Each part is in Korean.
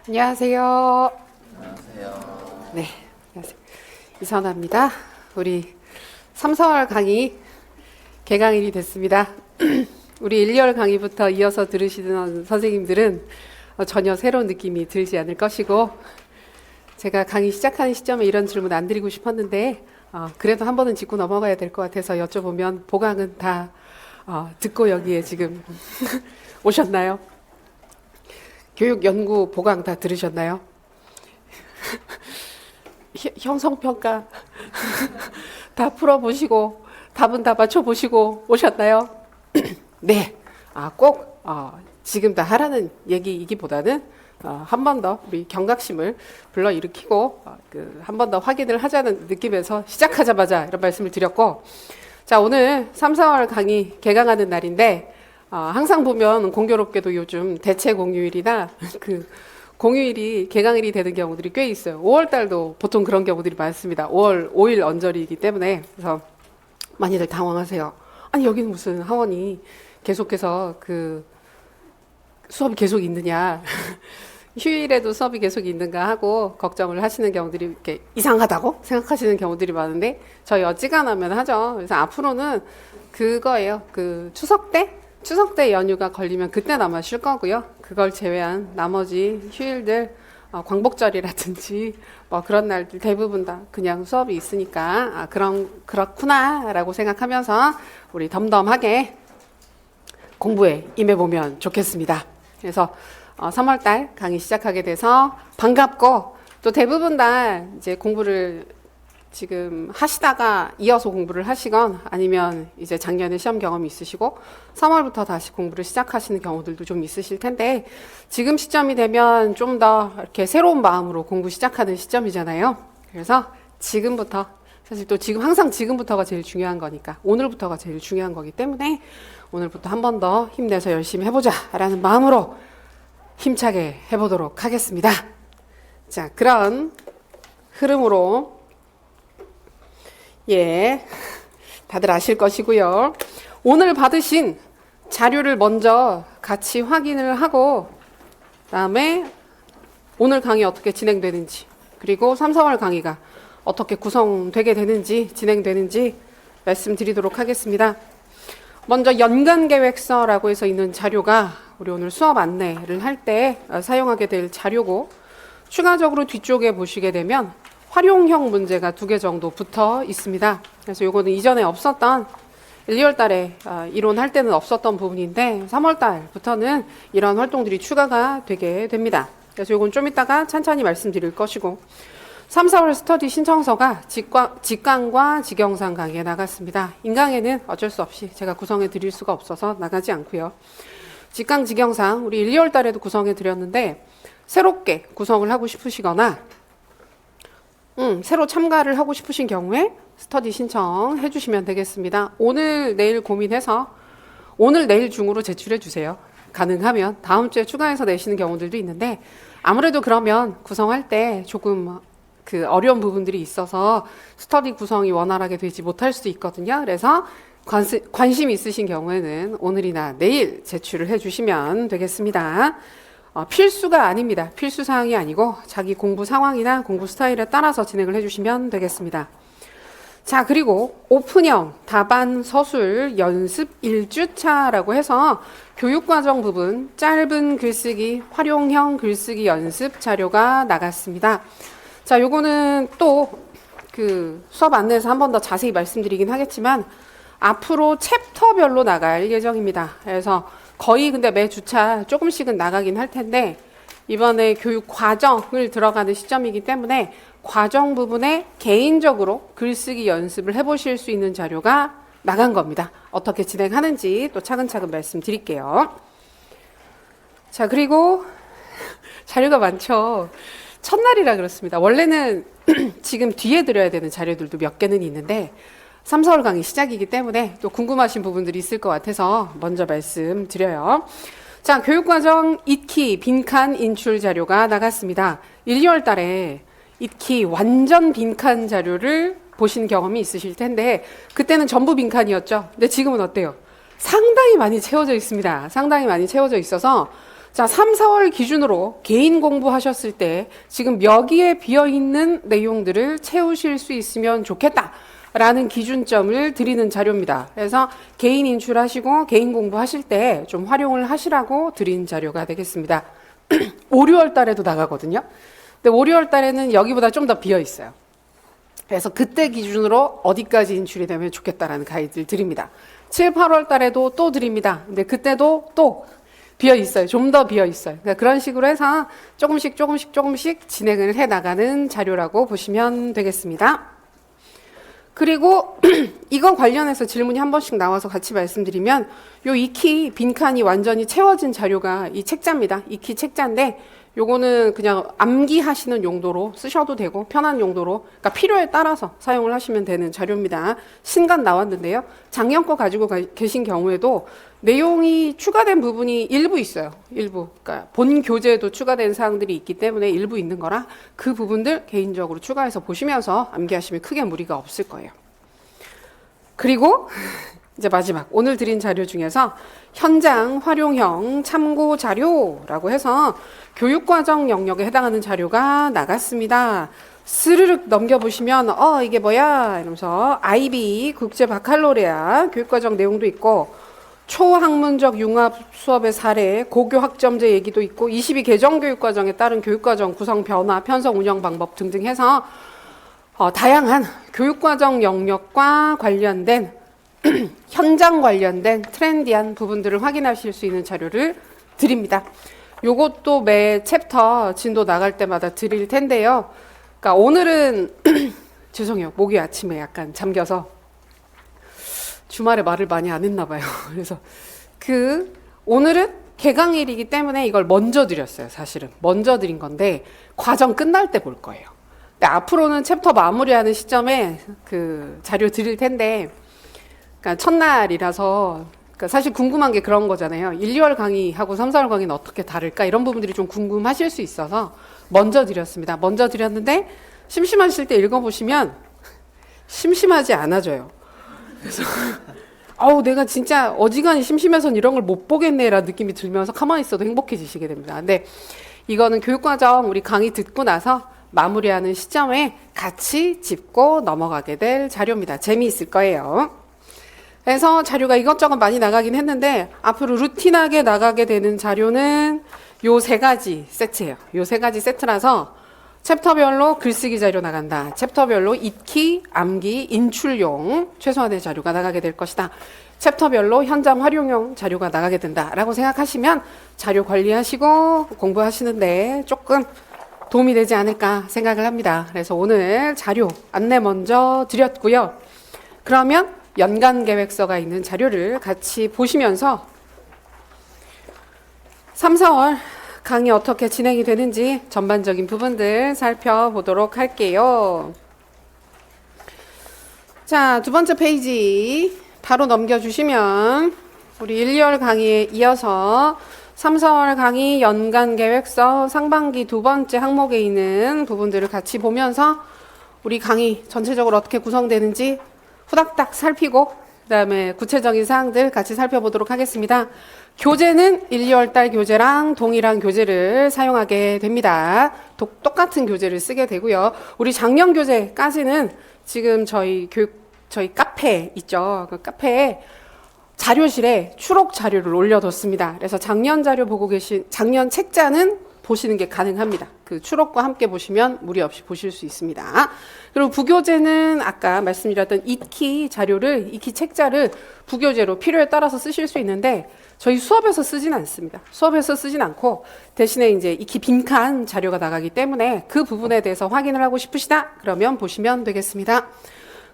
안녕하세요. 안녕하세요. 네, 안녕하세요. 이선아입니다. 우리 3, 4월 강의 개강일이 됐습니다. 우리 1, 2월 강의부터 이어서 들으시는 선생님들은 전혀 새로운 느낌이 들지 않을 것이고, 제가 강의 시작하는 시점에 이런 질문 안 드리고 싶었는데 그래도 한 번은 짚고 넘어가야 될 것 같아서 여쭤보면 보강은 다 듣고 여기에 지금 오셨나요? 교육 연구 보강 다 들으셨나요? 형성평가 다 풀어보시고 답은 다 맞춰보시고 오셨나요? 네. 꼭 지금 다 하라는 얘기이기보다는 한 번 더 우리 경각심을 불러일으키고 한 번 더 확인을 하자는 느낌에서 시작하자마자 이런 말씀을 드렸고, 자, 오늘 3, 4월 강의 개강하는 날인데 항상 보면 공교롭게도 요즘 대체 공휴일이나 공휴일이 개강일이 되는 경우들이 꽤 있어요. 5월 달도 보통 그런 경우들이 많습니다. 5월 5일 언저리이기 때문에. 그래서 많이들 당황하세요. 아니, 여기는 무슨 하원이 계속해서 수업이 계속 있느냐. 휴일에도 수업이 계속 있는가 하고 걱정을 하시는 경우들이 이렇게 이상하다고 생각하시는 경우들이 많은데, 저희 어지간하면 하죠. 그래서 앞으로는 그거예요. 추석 때 연휴가 걸리면 그때는 아마 쉴 거고요. 그걸 제외한 나머지 휴일들, 광복절이라든지 그런 날들 대부분 다 그냥 수업이 있으니까 그렇구나라고 생각하면서 우리 덤덤하게 공부에 임해보면 좋겠습니다. 그래서 3월달 강의 시작하게 돼서 반갑고, 또 대부분 다 이제 공부를 지금 하시다가 이어서 공부를 하시건 아니면 이제 작년에 시험 경험이 있으시고 3월부터 다시 공부를 시작하시는 경우들도 좀 있으실 텐데, 지금 시점이 되면 좀 더 이렇게 새로운 마음으로 공부 시작하는 시점이잖아요. 그래서 지금부터, 사실 또 지금 항상 지금부터가 제일 중요한 거니까 오늘부터가 제일 중요한 거기 때문에 오늘부터 한 번 더 힘내서 열심히 해보자 라는 마음으로 힘차게 해보도록 하겠습니다. 자, 그런 흐름으로 다들 아실 것이고요. 오늘 받으신 자료를 먼저 같이 확인을 하고, 그다음에 오늘 강의 어떻게 진행되는지, 그리고 3, 4월 강의가 어떻게 구성되게 되는지, 진행되는지 말씀드리도록 하겠습니다. 먼저 연간계획서라고 해서 있는 자료가 우리 오늘 수업 안내를 할 때 사용하게 될 자료고, 추가적으로 뒤쪽에 보시게 되면 활용형 문제가 2개 정도 붙어 있습니다. 그래서 요거는 이전에 없었던 1, 2월 달에 이론할 때는 없었던 부분인데 3월 달부터는 이런 활동들이 추가가 되게 됩니다. 그래서 요건 좀 이따가 찬찬히 말씀드릴 것이고, 3, 4월 스터디 신청서가 직강과 직영상 강의에 나갔습니다. 인강에는 어쩔 수 없이 제가 구성해 드릴 수가 없어서 나가지 않고요. 직강, 직영상 우리 1, 2월 달에도 구성해 드렸는데, 새롭게 구성을 하고 싶으시거나 새로 참가를 하고 싶으신 경우에 스터디 신청해 주시면 되겠습니다. 오늘 내일 고민해서 오늘 내일 중으로 제출해 주세요. 가능하면 다음 주에 추가해서 내시는 경우들도 있는데, 아무래도 그러면 구성할 때 조금 어려운 부분들이 있어서 스터디 구성이 원활하게 되지 못할 수도 있거든요. 그래서 관심 있으신 경우에는 오늘이나 내일 제출을 해주시면 되겠습니다. 필수가 아닙니다. 필수 사항이 아니고 자기 공부 상황이나 공부 스타일에 따라서 진행을 해주시면 되겠습니다. 자, 그리고 오픈형 답안 서술 연습 1주차라고 해서 교육과정 부분 짧은 글쓰기, 활용형 글쓰기 연습 자료가 나갔습니다. 자, 요거는 또 수업 안내에서 한 번 더 자세히 말씀드리긴 하겠지만 앞으로 챕터별로 나갈 예정입니다. 그래서 거의 근데 매 주차 조금씩은 나가긴 할 텐데, 이번에 교육 과정을 들어가는 시점이기 때문에 과정 부분에 개인적으로 글쓰기 연습을 해보실 수 있는 자료가 나간 겁니다. 어떻게 진행하는지 또 차근차근 말씀드릴게요. 자, 그리고 자료가 많죠. 첫날이라 그렇습니다. 원래는 지금 뒤에 드려야 되는 자료들도 몇 개는 있는데 3, 4월 강의 시작이기 때문에 또 궁금하신 부분들이 있을 것 같아서 먼저 말씀드려요. 자, 교육과정 익히 빈칸 인출 자료가 나갔습니다. 1, 2월 달에 익히 완전 빈칸 자료를 보신 경험이 있으실 텐데, 그때는 전부 빈칸이었죠. 근데 지금은 어때요? 상당히 많이 채워져 있습니다. 상당히 많이 채워져 있어서 자, 3, 4월 기준으로 개인 공부하셨을 때 지금 여기에 비어있는 내용들을 채우실 수 있으면 좋겠다라는 기준점을 드리는 자료입니다. 그래서 개인 인출하시고 개인 공부하실 때 좀 활용을 하시라고 드린 자료가 되겠습니다. 5, 6월 달에도 나가거든요. 근데 5, 6월 달에는 여기보다 좀 더 비어있어요. 그래서 그때 기준으로 어디까지 인출이 되면 좋겠다라는 가이드를 드립니다. 7, 8월 달에도 또 드립니다. 근데 그때도 또 비어 있어요. 좀 더 비어 있어요. 그러니까 그런 식으로 해서 조금씩 진행을 해 나가는 자료라고 보시면 되겠습니다. 그리고 이거 관련해서 질문이 한 번씩 나와서 같이 말씀드리면 요 익히 빈칸이 완전히 채워진 자료가 이 책자입니다. 익히 책자인데 요거는 그냥 암기하시는 용도로 쓰셔도 되고 편한 용도로 그러니까 필요에 따라서 사용을 하시면 되는 자료입니다. 신간 나왔는데요. 작년 거 가지고 계신 경우에도 내용이 추가된 부분이 일부 있어요. 일부. 그러니까 본 교재에도 추가된 사항들이 있기 때문에 일부 있는 거라 그 부분들 개인적으로 추가해서 보시면서 암기하시면 크게 무리가 없을 거예요. 그리고 이제 마지막 오늘 드린 자료 중에서 현장 활용형 참고 자료라고 해서 교육과정 영역에 해당하는 자료가 나갔습니다. 스르륵 넘겨보시면 이게 뭐야 이러면서 IB 국제 바칼로레아 교육과정 내용도 있고 초학문적 융합 수업의 사례, 고교 학점제 얘기도 있고 22 개정 교육과정에 따른 교육과정 구성 변화, 편성 운영 방법 등등 해서 다양한 교육과정 영역과 관련된 현장 관련된 트렌디한 부분들을 확인하실 수 있는 자료를 드립니다. 요것도 매 챕터 진도 나갈 때마다 드릴 텐데요. 그러니까 오늘은 죄송해요. 목이 아침에 약간 잠겨서 주말에 말을 많이 안 했나 봐요. 그래서 오늘은 개강일이기 때문에 이걸 먼저 드렸어요. 사실은 먼저 드린 건데 과정 끝날 때 볼 거예요. 근데 앞으로는 챕터 마무리하는 시점에 그 자료 드릴 텐데 그러니까 첫날이라서 그러니까 사실 궁금한 게 그런 거잖아요. 1, 2월 강의하고 3, 4월 강의는 어떻게 다를까 이런 부분들이 좀 궁금하실 수 있어서 먼저 드렸습니다. 먼저 드렸는데 심심하실 때 읽어보시면 심심하지 않아져요. 그래서 내가 진짜 어지간히 심심해서 이런 걸 못 보겠네라는 느낌이 들면서 가만히 있어도 행복해지시게 됩니다. 근데 이거는 교육과정 우리 강의 듣고 나서 마무리하는 시점에 같이 짚고 넘어가게 될 자료입니다. 재미있을 거예요. 그래서 자료가 이것저것 많이 나가긴 했는데 앞으로 루틴하게 나가게 되는 자료는 요 3가지 세트예요. 요 3가지 세트라서 챕터별로 글쓰기 자료 나간다. 챕터별로 익히, 암기, 인출용 최소한의 자료가 나가게 될 것이다. 챕터별로 현장 활용용 자료가 나가게 된다라고 생각하시면 자료 관리하시고 공부하시는데 조금 도움이 되지 않을까 생각을 합니다. 그래서 오늘 자료 안내 먼저 드렸고요. 그러면 연간 계획서가 있는 자료를 같이 보시면서 3, 4월 강의 어떻게 진행이 되는지 전반적인 부분들 살펴보도록 할게요. 자, 2번째 페이지 바로 넘겨주시면 우리 1, 2월 강의에 이어서 3, 4월 강의 연간 계획서 상반기 2번째 항목에 있는 부분들을 같이 보면서 우리 강의 전체적으로 어떻게 구성되는지 후닥닥 살피고 그다음에 구체적인 사항들 같이 살펴보도록 하겠습니다. 교재는 1, 2월 달 교재랑 동일한 교재를 사용하게 됩니다. 똑같은 교재를 쓰게 되고요. 우리 작년 교재까지는 지금 저희 카페 있죠. 그 카페에 자료실에 추록 자료를 올려뒀습니다. 그래서 작년 자료 보고 계신 작년 책자는 보시는 게 가능합니다. 그 추록과 함께 보시면 무리 없이 보실 수 있습니다. 그리고 부교재는 아까 말씀드렸던 익히 자료를, 익히 책자를 부교재로 필요에 따라서 쓰실 수 있는데 저희 수업에서 쓰진 않습니다. 수업에서 쓰진 않고 대신에 이제 익히 빈칸 자료가 나가기 때문에 그 부분에 대해서 확인을 하고 싶으시다? 그러면 보시면 되겠습니다.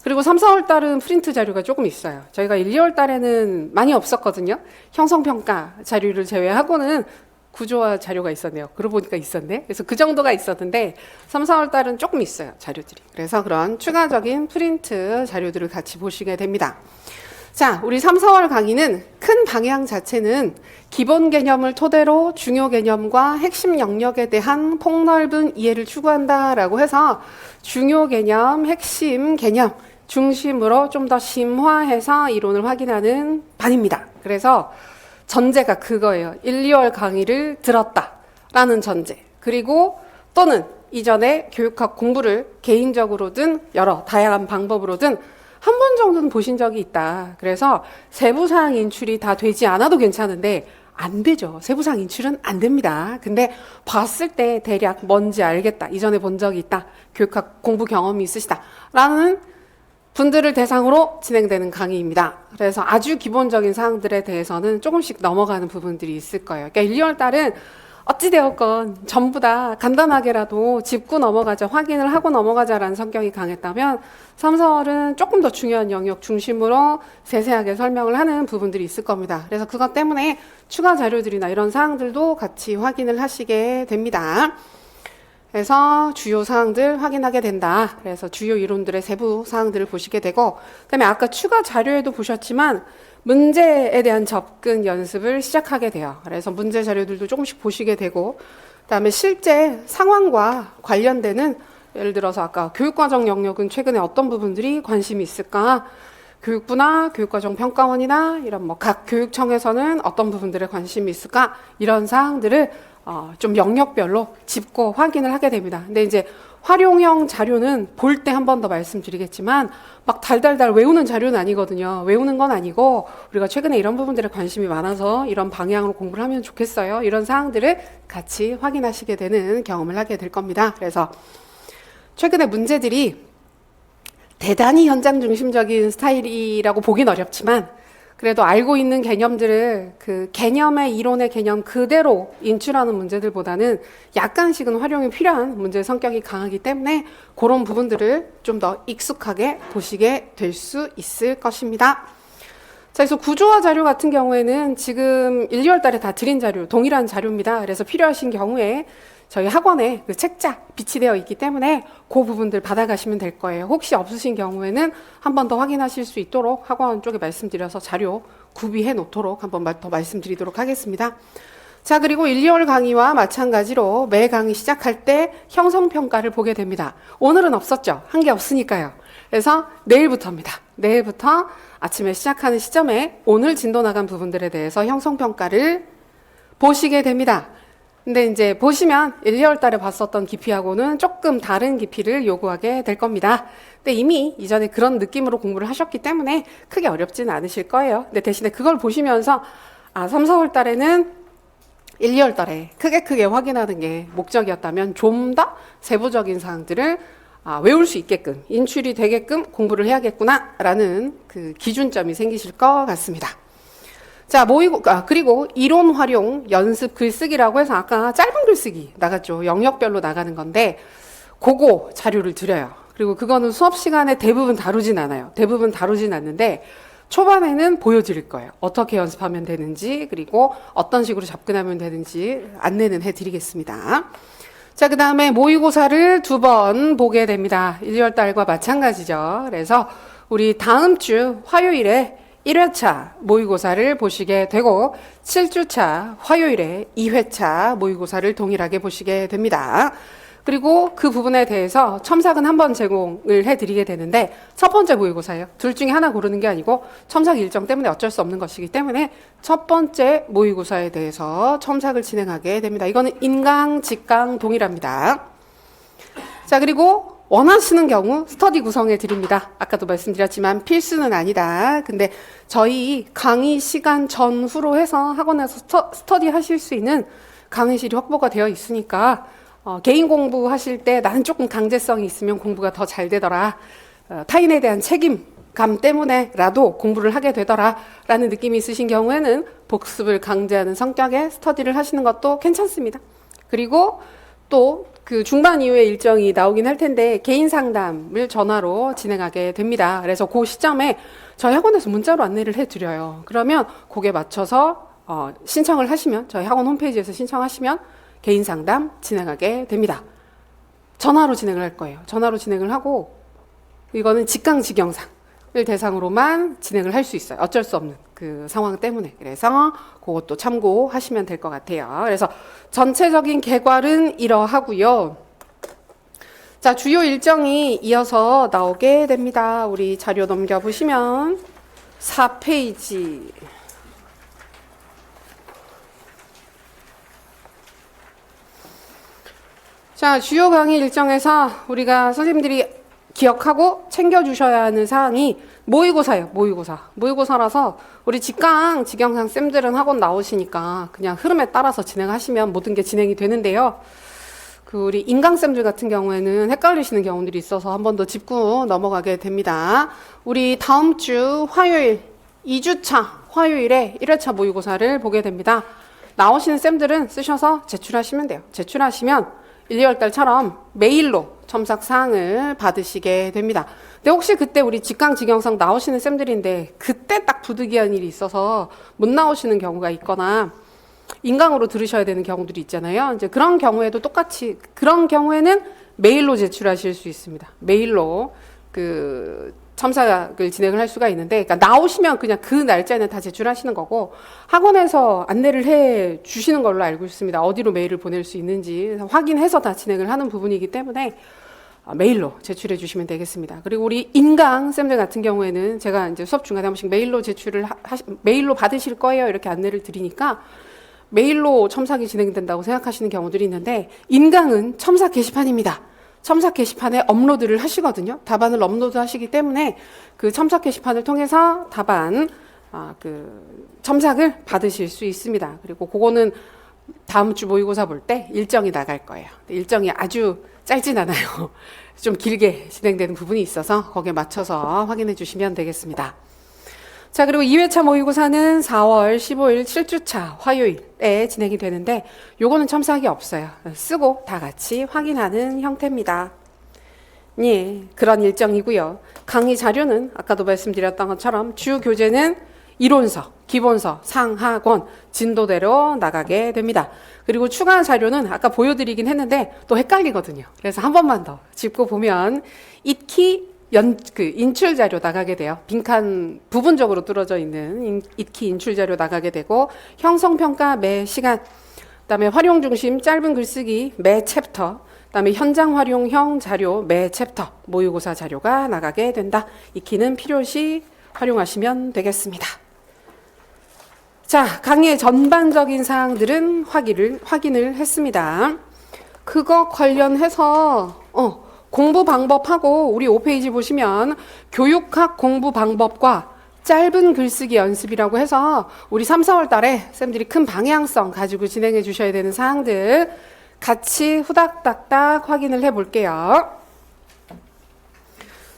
그리고 3, 4월 달은 프린트 자료가 조금 있어요. 저희가 1, 2월 달에는 많이 없었거든요. 형성평가 자료를 제외하고는 구조화 자료가 있었네요. 그러고 보니까 있었네. 그래서 그 정도가 있었는데 3, 4월 달은 조금 있어요. 자료들이. 그래서 그런 추가적인 프린트 자료들을 같이 보시게 됩니다. 자, 우리 3, 4월 강의는 큰 방향 자체는 기본 개념을 토대로 중요 개념과 핵심 영역에 대한 폭넓은 이해를 추구한다라고 해서 중요 개념, 핵심 개념 중심으로 좀 더 심화해서 이론을 확인하는 반입니다. 그래서 전제가 그거예요. 1, 2월 강의를 들었다라는 전제. 그리고 또는 이전에 교육학 공부를 개인적으로든 여러 다양한 방법으로든 한 번 정도는 보신 적이 있다. 그래서 세부사항 인출이 다 되지 않아도 괜찮은데 안 되죠. 세부사항 인출은 안 됩니다. 근데 봤을 때 대략 뭔지 알겠다. 이전에 본 적이 있다. 교육학 공부 경험이 있으시다. 라는 분들을 대상으로 진행되는 강의입니다. 그래서 아주 기본적인 사항들에 대해서는 조금씩 넘어가는 부분들이 있을 거예요. 그러니까 1, 2월 달은 어찌되었건 전부 다 간단하게라도 짚고 넘어가자, 확인을 하고 넘어가자라는 성격이 강했다면 3, 4월은 조금 더 중요한 영역 중심으로 세세하게 설명을 하는 부분들이 있을 겁니다. 그래서 그것 때문에 추가 자료들이나 이런 사항들도 같이 확인을 하시게 됩니다. 그래서 주요 사항들 확인하게 된다. 그래서 주요 이론들의 세부 사항들을 보시게 되고, 그다음에 아까 추가 자료에도 보셨지만 문제에 대한 접근 연습을 시작하게 돼요. 그래서 문제 자료들도 조금씩 보시게 되고, 그다음에 실제 상황과 관련되는 예를 들어서 아까 교육과정 영역은 최근에 어떤 부분들이 관심이 있을까? 교육부나 교육과정 평가원이나 이런 뭐 각 교육청에서는 어떤 부분들에 관심이 있을까? 이런 사항들을 좀 영역별로 짚고 확인을 하게 됩니다. 근데 이제 활용형 자료는 볼 때 한 번 더 말씀드리겠지만 막 달달달 외우는 자료는 아니거든요. 외우는 건 아니고 우리가 최근에 이런 부분들에 관심이 많아서 이런 방향으로 공부를 하면 좋겠어요. 이런 사항들을 같이 확인하시게 되는 경험을 하게 될 겁니다. 그래서 최근에 문제들이 대단히 현장 중심적인 스타일이라고 보긴 어렵지만 그래도 알고 있는 개념들을 그 개념의 이론의 개념 그대로 인출하는 문제들보다는 약간씩은 활용이 필요한 문제의 성격이 강하기 때문에 그런 부분들을 좀 더 익숙하게 보시게 될 수 있을 것입니다. 자, 그래서 구조화 자료 같은 경우에는 지금 1, 2월 달에 다 드린 자료, 동일한 자료입니다. 그래서 필요하신 경우에 저희 학원에 그 책자 비치되어 있기 때문에 그 부분들 받아가시면 될 거예요. 혹시 없으신 경우에는 한 번 더 확인하실 수 있도록 학원 쪽에 말씀드려서 자료 구비해 놓도록 한 번 더 말씀드리도록 하겠습니다. 자, 그리고 1, 2월 강의와 마찬가지로 매 강의 시작할 때 형성평가를 보게 됩니다. 오늘은 없었죠. 한 게 없으니까요. 그래서 내일부터입니다. 내일부터 아침에 시작하는 시점에 오늘 진도 나간 부분들에 대해서 형성평가를 보시게 됩니다. 근데 이제 보시면 1, 2월 달에 봤었던 깊이하고는 조금 다른 깊이를 요구하게 될 겁니다. 근데 이미 이전에 그런 느낌으로 공부를 하셨기 때문에 크게 어렵지는 않으실 거예요. 근데 대신에 그걸 보시면서 3, 4월 달에는 1, 2월 달에 크게 확인하는 게 목적이었다면 좀 더 세부적인 사항들을 외울 수 있게끔 인출이 되게끔 공부를 해야겠구나라는 그 기준점이 생기실 것 같습니다. 자, 그리고 이론 활용 연습 글쓰기라고 해서 아까 짧은 글쓰기 나갔죠. 영역별로 나가는 건데, 그거 자료를 드려요. 그리고 그거는 수업 시간에 대부분 다루진 않아요. 대부분 다루진 않는데, 초반에는 보여드릴 거예요. 어떻게 연습하면 되는지, 그리고 어떤 식으로 접근하면 되는지 안내는 해드리겠습니다. 자, 그 다음에 모의고사를 2번 보게 됩니다. 1, 2월 달과 마찬가지죠. 그래서 우리 다음 주 화요일에 1회차 모의고사를 보시게 되고 7주차 화요일에 2회차 모의고사를 동일하게 보시게 됩니다. 그리고 그 부분에 대해서 첨삭은 한 번 제공을 해드리게 되는데 첫 번째 모의고사예요. 둘 중에 하나 고르는 게 아니고 첨삭 일정 때문에 어쩔 수 없는 것이기 때문에 첫 번째 모의고사에 대해서 첨삭을 진행하게 됩니다. 이거는 인강, 직강 동일합니다. 자, 그리고 원하시는 경우 스터디 구성해 드립니다. 아까도 말씀드렸지만 필수는 아니다. 근데 저희 강의 시간 전후로 해서 학원에서 스터디 하실 수 있는 강의실이 확보가 되어 있으니까 개인 공부하실 때 나는 조금 강제성이 있으면 공부가 더 잘 되더라. 타인에 대한 책임감 때문에라도 공부를 하게 되더라. 라는 느낌이 있으신 경우에는 복습을 강제하는 성격의 스터디를 하시는 것도 괜찮습니다. 그리고 또 그 중반 이후에 일정이 나오긴 할 텐데 개인 상담을 전화로 진행하게 됩니다. 그래서 그 시점에 저희 학원에서 문자로 안내를 해드려요. 그러면 거기에 맞춰서 신청을 하시면 저희 학원 홈페이지에서 신청하시면 개인 상담 진행하게 됩니다. 전화로 진행을 할 거예요. 전화로 진행을 하고 이거는 직강직영상을 대상으로만 진행을 할 수 있어요. 어쩔 수 없는 그 상황 때문에. 그래서 그것도 참고하시면 될 것 같아요. 그래서 전체적인 개괄은 이러하고요. 자, 주요 일정이 이어서 나오게 됩니다. 우리 자료 넘겨보시면 4페이지 자, 주요 강의 일정에서 우리가 선생님들이 기억하고 챙겨주셔야 하는 사항이 모의고사예요. 모의고사라서 우리 직강, 직영상 쌤들은 학원 나오시니까 그냥 흐름에 따라서 진행하시면 모든 게 진행이 되는데요. 우리 인강쌤들 같은 경우에는 헷갈리시는 경우들이 있어서 한 번 더 짚고 넘어가게 됩니다. 우리 다음 주 화요일 2주차 화요일에 1회차 모의고사를 보게 됩니다. 나오시는 쌤들은 쓰셔서 제출하시면 돼요. 제출하시면 1, 2월 달처럼 메일로 첨삭사항을 받으시게 됩니다. 근데 혹시 그때 우리 직강, 직영상 나오시는 쌤들인데 그때 딱 부득이한 일이 있어서 못 나오시는 경우가 있거나 인강으로 들으셔야 되는 경우들이 있잖아요. 이제 그런 경우에도 똑같이 그런 경우에는 메일로 제출하실 수 있습니다. 메일로 첨삭을 진행을 할 수가 있는데, 그러니까 나오시면 그냥 그 날짜에는 다 제출하시는 거고 학원에서 안내를 해 주시는 걸로 알고 있습니다. 어디로 메일을 보낼 수 있는지 확인해서 다 진행을 하는 부분이기 때문에 메일로 제출해 주시면 되겠습니다. 그리고 우리 인강 쌤들 같은 경우에는 제가 이제 수업 중간에 한 번씩 메일로 제출을 메일로 받으실 거예요 이렇게 안내를 드리니까 메일로 첨삭이 진행된다고 생각하시는 경우들이 있는데, 인강은 첨삭 게시판입니다. 첨삭 게시판에 업로드를 하시거든요. 답안을 업로드 하시기 때문에 그 첨삭 게시판을 통해서 답안 첨삭을 받으실 수 있습니다. 그리고 그거는 다음 주 모의고사 볼 때 일정이 나갈 거예요. 일정이 아주 짧진 않아요. 좀 길게 진행되는 부분이 있어서 거기에 맞춰서 확인해 주시면 되겠습니다. 자, 그리고 2회차 모의고사는 4월 15일 7주차 화요일에 진행이 되는데 요거는 첨삭이 없어요. 쓰고 다 같이 확인하는 형태입니다. 예, 그런 일정이고요. 강의 자료는 아까도 말씀드렸던 것처럼 주 교재는 이론서, 기본서, 상하권, 진도대로 나가게 됩니다. 그리고 추가 자료는 아까 보여드리긴 했는데 또 헷갈리거든요. 그래서 한 번만 더 짚고 보면 익히 인출 자료 나가게 돼요. 빈칸 부분적으로 뚫어져 있는 익히 인출 자료 나가게 되고, 형성평가 매 시간, 그다음에 활용 중심 짧은 글쓰기 매 챕터, 그다음에 현장 활용형 자료 매 챕터, 모의고사 자료가 나가게 된다. 익히는 필요시 활용하시면 되겠습니다. 자, 강의의 전반적인 사항들은 확인을 했습니다. 그거 관련해서 공부 방법하고 우리 5페이지 보시면 교육학 공부 방법과 짧은 글쓰기 연습이라고 해서 우리 3, 4월 달에 쌤들이 큰 방향성 가지고 진행해 주셔야 되는 사항들 같이 후닥닥닥 확인을 해 볼게요.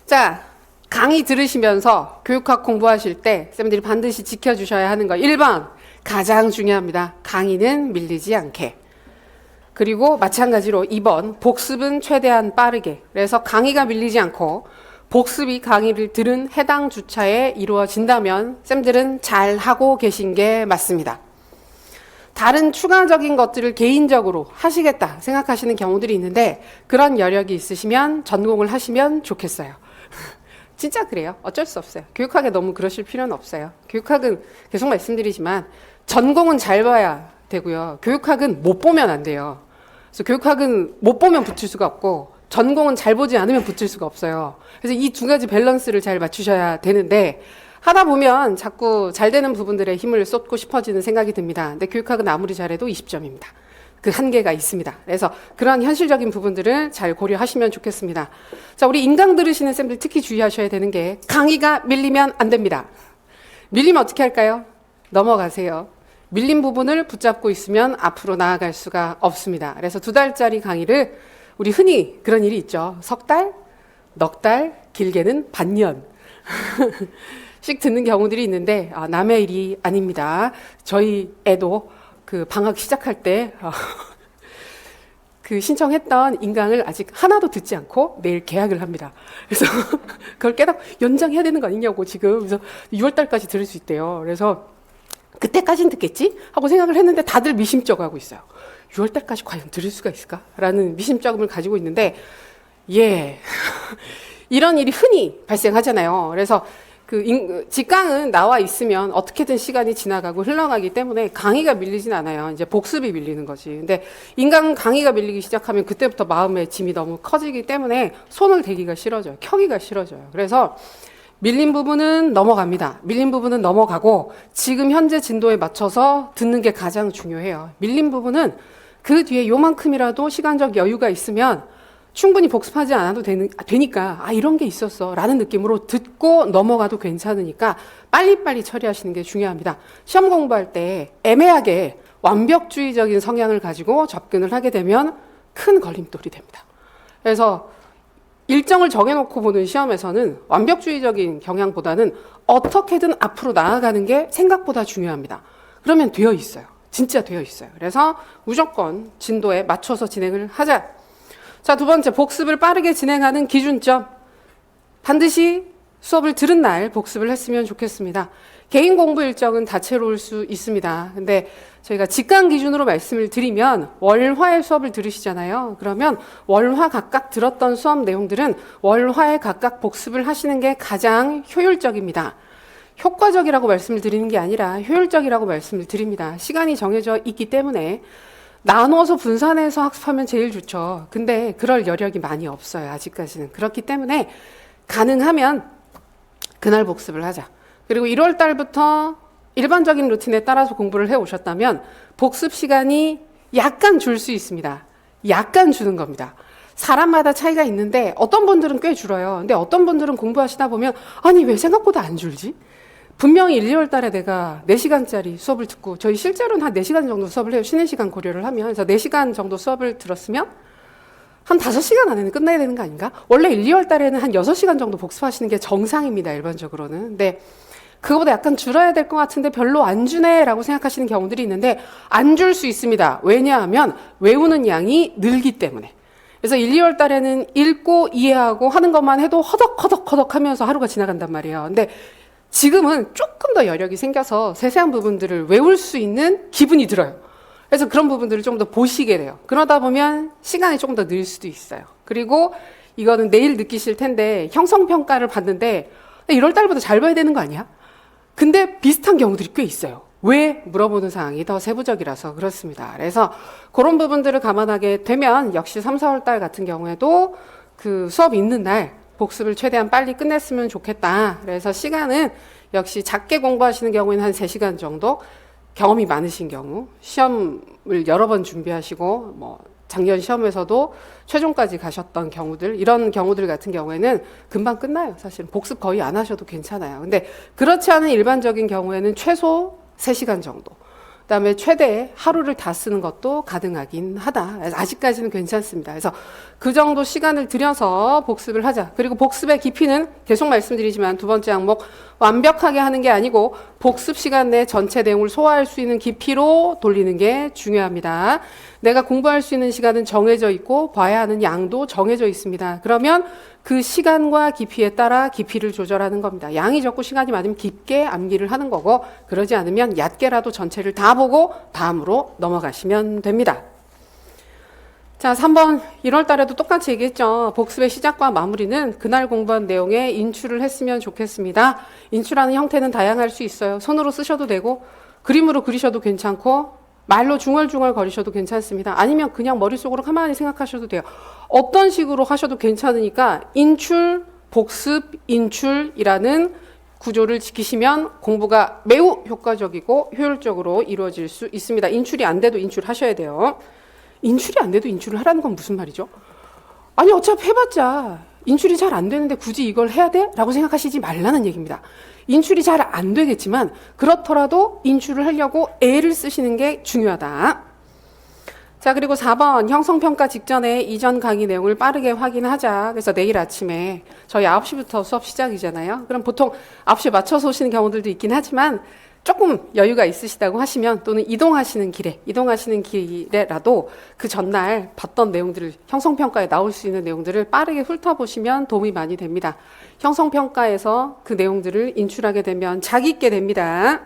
자, 강의 들으시면서 교육학 공부하실 때 쌤들이 반드시 지켜주셔야 하는 거 1번 가장 중요합니다. 강의는 밀리지 않게. 그리고 마찬가지로 2번 복습은 최대한 빠르게. 그래서 강의가 밀리지 않고 복습이 강의를 들은 해당 주차에 이루어진다면 쌤들은 잘 하고 계신 게 맞습니다. 다른 추가적인 것들을 개인적으로 하시겠다 생각하시는 경우들이 있는데 그런 여력이 있으시면 전공을 하시면 좋겠어요. 진짜 그래요. 어쩔 수 없어요. 교육학에 너무 그러실 필요는 없어요. 교육학은 계속 말씀드리지만 전공은 잘 봐야 되고요. 교육학은 못 보면 안 돼요. 그래서 교육학은 못 보면 붙을 수가 없고 전공은 잘 보지 않으면 붙을 수가 없어요. 그래서 이 두 가지 밸런스를 잘 맞추셔야 되는데 하다 보면 자꾸 잘 되는 부분들에 힘을 쏟고 싶어지는 생각이 듭니다. 근데 교육학은 아무리 잘해도 20점입니다. 그 한계가 있습니다. 그래서 그러한 현실적인 부분들을 잘 고려하시면 좋겠습니다. 자, 우리 인강 들으시는 쌤들 특히 주의하셔야 되는 게 강의가 밀리면 안 됩니다. 밀리면 어떻게 할까요? 넘어가세요. 밀린 부분을 붙잡고 있으면 앞으로 나아갈 수가 없습니다. 그래서 2달짜리 강의를 우리 흔히 그런 일이 있죠. 석 달, 넉 달, 길게는 반년 씩 듣는 경우들이 있는데 남의 일이 아닙니다. 저희 애도 그 방학 시작할 때 그 신청했던 인강을 아직 하나도 듣지 않고 내일 개학을 합니다. 그래서 그걸 깨닫고 연장해야 되는 거 아니냐고 지금. 그래서 6월 달까지 들을 수 있대요. 그래서 그때까지는 듣겠지? 하고 생각을 했는데 다들 미심쩍어하고 있어요. 6월 달까지 과연 들을 수가 있을까? 라는 미심쩍음을 가지고 있는데 예 이런 일이 흔히 발생하잖아요. 그래서 직강은 나와 있으면 어떻게든 시간이 지나가고 흘러가기 때문에 강의가 밀리진 않아요. 이제 복습이 밀리는 거지. 근데 인강 강의가 밀리기 시작하면 그때부터 마음의 짐이 너무 커지기 때문에 손을 대기가 싫어져요. 켜기가 싫어져요. 그래서 밀린 부분은 넘어갑니다. 밀린 부분은 넘어가고 지금 현재 진도에 맞춰서 듣는 게 가장 중요해요. 밀린 부분은 그 뒤에 요만큼이라도 시간적 여유가 있으면 충분히 복습하지 않아도 되니까 이런 게 있었어 라는 느낌으로 듣고 넘어가도 괜찮으니까 빨리빨리 처리하시는 게 중요합니다. 시험 공부할 때 애매하게 완벽주의적인 성향을 가지고 접근을 하게 되면 큰 걸림돌이 됩니다. 그래서 일정을 정해놓고 보는 시험에서는 완벽주의적인 경향보다는 어떻게든 앞으로 나아가는 게 생각보다 중요합니다. 그러면 되어 있어요. 진짜 되어 있어요. 그래서 무조건 진도에 맞춰서 진행을 하자. 자, 두 번째, 복습을 빠르게 진행하는 기준점. 반드시 수업을 들은 날 복습을 했으면 좋겠습니다. 개인 공부 일정은 다채로울 수 있습니다. 근데 저희가 직강 기준으로 말씀을 드리면 월화의 수업을 들으시잖아요. 그러면 월화 각각 들었던 수업 내용들은 월화에 각각 복습을 하시는 게 가장 효율적입니다. 효과적이라고 말씀을 드리는 게 아니라 효율적이라고 말씀을 드립니다. 시간이 정해져 있기 때문에 나눠서 분산해서 학습하면 제일 좋죠. 근데 그럴 여력이 많이 없어요. 아직까지는. 그렇기 때문에 가능하면 그날 복습을 하자. 그리고 1월 달부터 일반적인 루틴에 따라서 공부를 해 오셨다면 복습 시간이 약간 줄 수 있습니다. 약간 주는 겁니다. 사람마다 차이가 있는데 어떤 분들은 꽤 줄어요. 근데 어떤 분들은 공부하시다 보면 아니 왜 생각보다 안 줄지? 분명히 1, 2월 달에 내가 4시간짜리 수업을 듣고 저희 실제로는 한 4시간 정도 수업을 해요. 쉬는 시간 고려를 하면. 그래서 4시간 정도 수업을 들었으면 한 5시간 안에는 끝나야 되는 거 아닌가? 원래 1, 2월 달에는 한 6시간 정도 복습하시는 게 정상입니다. 일반적으로는. 근데 그거보다 약간 줄어야 될 것 같은데 별로 안 주네 라고 생각하시는 경우들이 있는데 안 줄 수 있습니다. 왜냐하면 외우는 양이 늘기 때문에. 그래서 1, 2월 달에는 읽고 이해하고 하는 것만 해도 허덕허덕 하면서 하루가 지나간단 말이에요. 근데 지금은 조금 더 여력이 생겨서 세세한 부분들을 외울 수 있는 기분이 들어요. 그래서 그런 부분들을 좀 더 보시게 돼요. 그러다 보면 시간이 조금 더 늘 수도 있어요. 그리고 이거는 내일 느끼실 텐데 형성평가를 봤는데 1월 달보다 잘 봐야 되는 거 아니야? 근데 비슷한 경우들이 꽤 있어요. 왜? 물어보는 사항이 더 세부적이라서 그렇습니다. 그래서 그런 부분들을 감안하게 되면 역시 3, 4월 달 같은 경우에도 그 수업 있는 날 복습을 최대한 빨리 끝냈으면 좋겠다. 그래서 시간은 역시 작게 공부하시는 경우에는 한 3시간 정도, 경험이 많으신 경우, 시험을 여러 번 준비하시고 뭐 작년 시험에서도 최종까지 가셨던 경우들, 이런 경우들 같은 경우에는 금방 끝나요. 사실 복습 거의 안 하셔도 괜찮아요. 근데 그렇지 않은 일반적인 경우에는 최소 3시간 정도, 그다음에 최대 하루를 다 쓰는 것도 가능하긴 하다. 아직까지는 괜찮습니다. 그래서 그 정도 시간을 들여서 복습을 하자. 그리고 복습의 깊이는 계속 말씀드리지만 두 번째 항목 완벽하게 하는 게 아니고 복습 시간 내 전체 내용을 소화할 수 있는 깊이로 돌리는 게 중요합니다. 내가 공부할 수 있는 시간은 정해져 있고 봐야 하는 양도 정해져 있습니다. 그러면 그 시간과 깊이에 따라 깊이를 조절하는 겁니다. 양이 적고 시간이 많으면 깊게 암기를 하는 거고 그러지 않으면 얕게라도 전체를 다 보고 다음으로 넘어가시면 됩니다. 자, 3번 1월 달에도 똑같이 얘기했죠. 복습의 시작과 마무리는 그날 공부한 내용에 인출을 했으면 좋겠습니다. 인출하는 형태는 다양할 수 있어요. 손으로 쓰셔도 되고 그림으로 그리셔도 괜찮고 말로 중얼중얼 거리셔도 괜찮습니다. 아니면 그냥 머릿속으로 가만히 생각하셔도 돼요. 어떤 식으로 하셔도 괜찮으니까 인출, 복습, 인출이라는 구조를 지키시면 공부가 매우 효과적이고 효율적으로 이루어질 수 있습니다. 인출이 안 돼도 인출하셔야 돼요. 인출이 안 돼도 인출을 하라는 건 무슨 말이죠? 아니 어차피 해봤자 인출이 잘 안 되는데 굳이 이걸 해야 돼? 라고 생각하시지 말라는 얘기입니다. 인출이 잘 안 되겠지만 그렇더라도 인출을 하려고 애를 쓰시는 게 중요하다. 자, 그리고 4번 형성평가 직전에 이전 강의 내용을 빠르게 확인하자. 그래서 내일 아침에 저희 9시부터 수업 시작이잖아요. 그럼 보통 9시에 맞춰서 오시는 경우들도 있긴 하지만 조금 여유가 있으시다고 하시면 또는 이동하시는 길에라도 그 전날 봤던 내용들을 형성평가에 나올 수 있는 내용들을 빠르게 훑어보시면 도움이 많이 됩니다. 형성평가에서 그 내용들을 인출하게 되면 자기 있게 됩니다.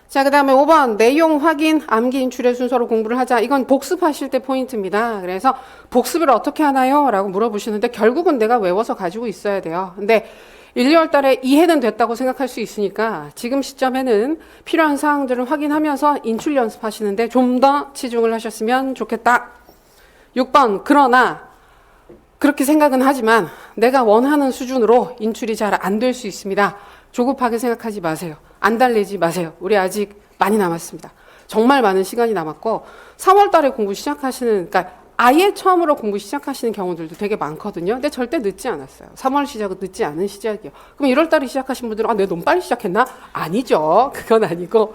자, 그 다음에 5번 내용 확인, 암기 인출의 순서로 공부를 하자. 이건 복습하실 때 포인트입니다. 그래서 복습을 어떻게 하나요? 라고 물어보시는데 결국은 내가 외워서 가지고 있어야 돼요. 근데 1, 2월 달에 이해는 됐다고 생각할 수 있으니까 지금 시점에는 필요한 사항들을 확인하면서 인출 연습하시는데 좀 더 치중을 하셨으면 좋겠다. 6번 그러나 그렇게 생각은 하지만 내가 원하는 수준으로 인출이 잘 안 될 수 있습니다. 조급하게 생각하지 마세요. 안달내지 마세요. 우리 아직 많이 남았습니다. 정말 많은 시간이 남았고 3월 달에 공부 시작하시는 그러니까 아예 처음으로 공부 시작하시는 경우들도 되게 많거든요. 근데 절대 늦지 않았어요. 3월 시작은 늦지 않은 시작이요. 그럼 1월 달에 시작하신 분들은 내가 너무 빨리 시작했나? 아니죠. 그건 아니고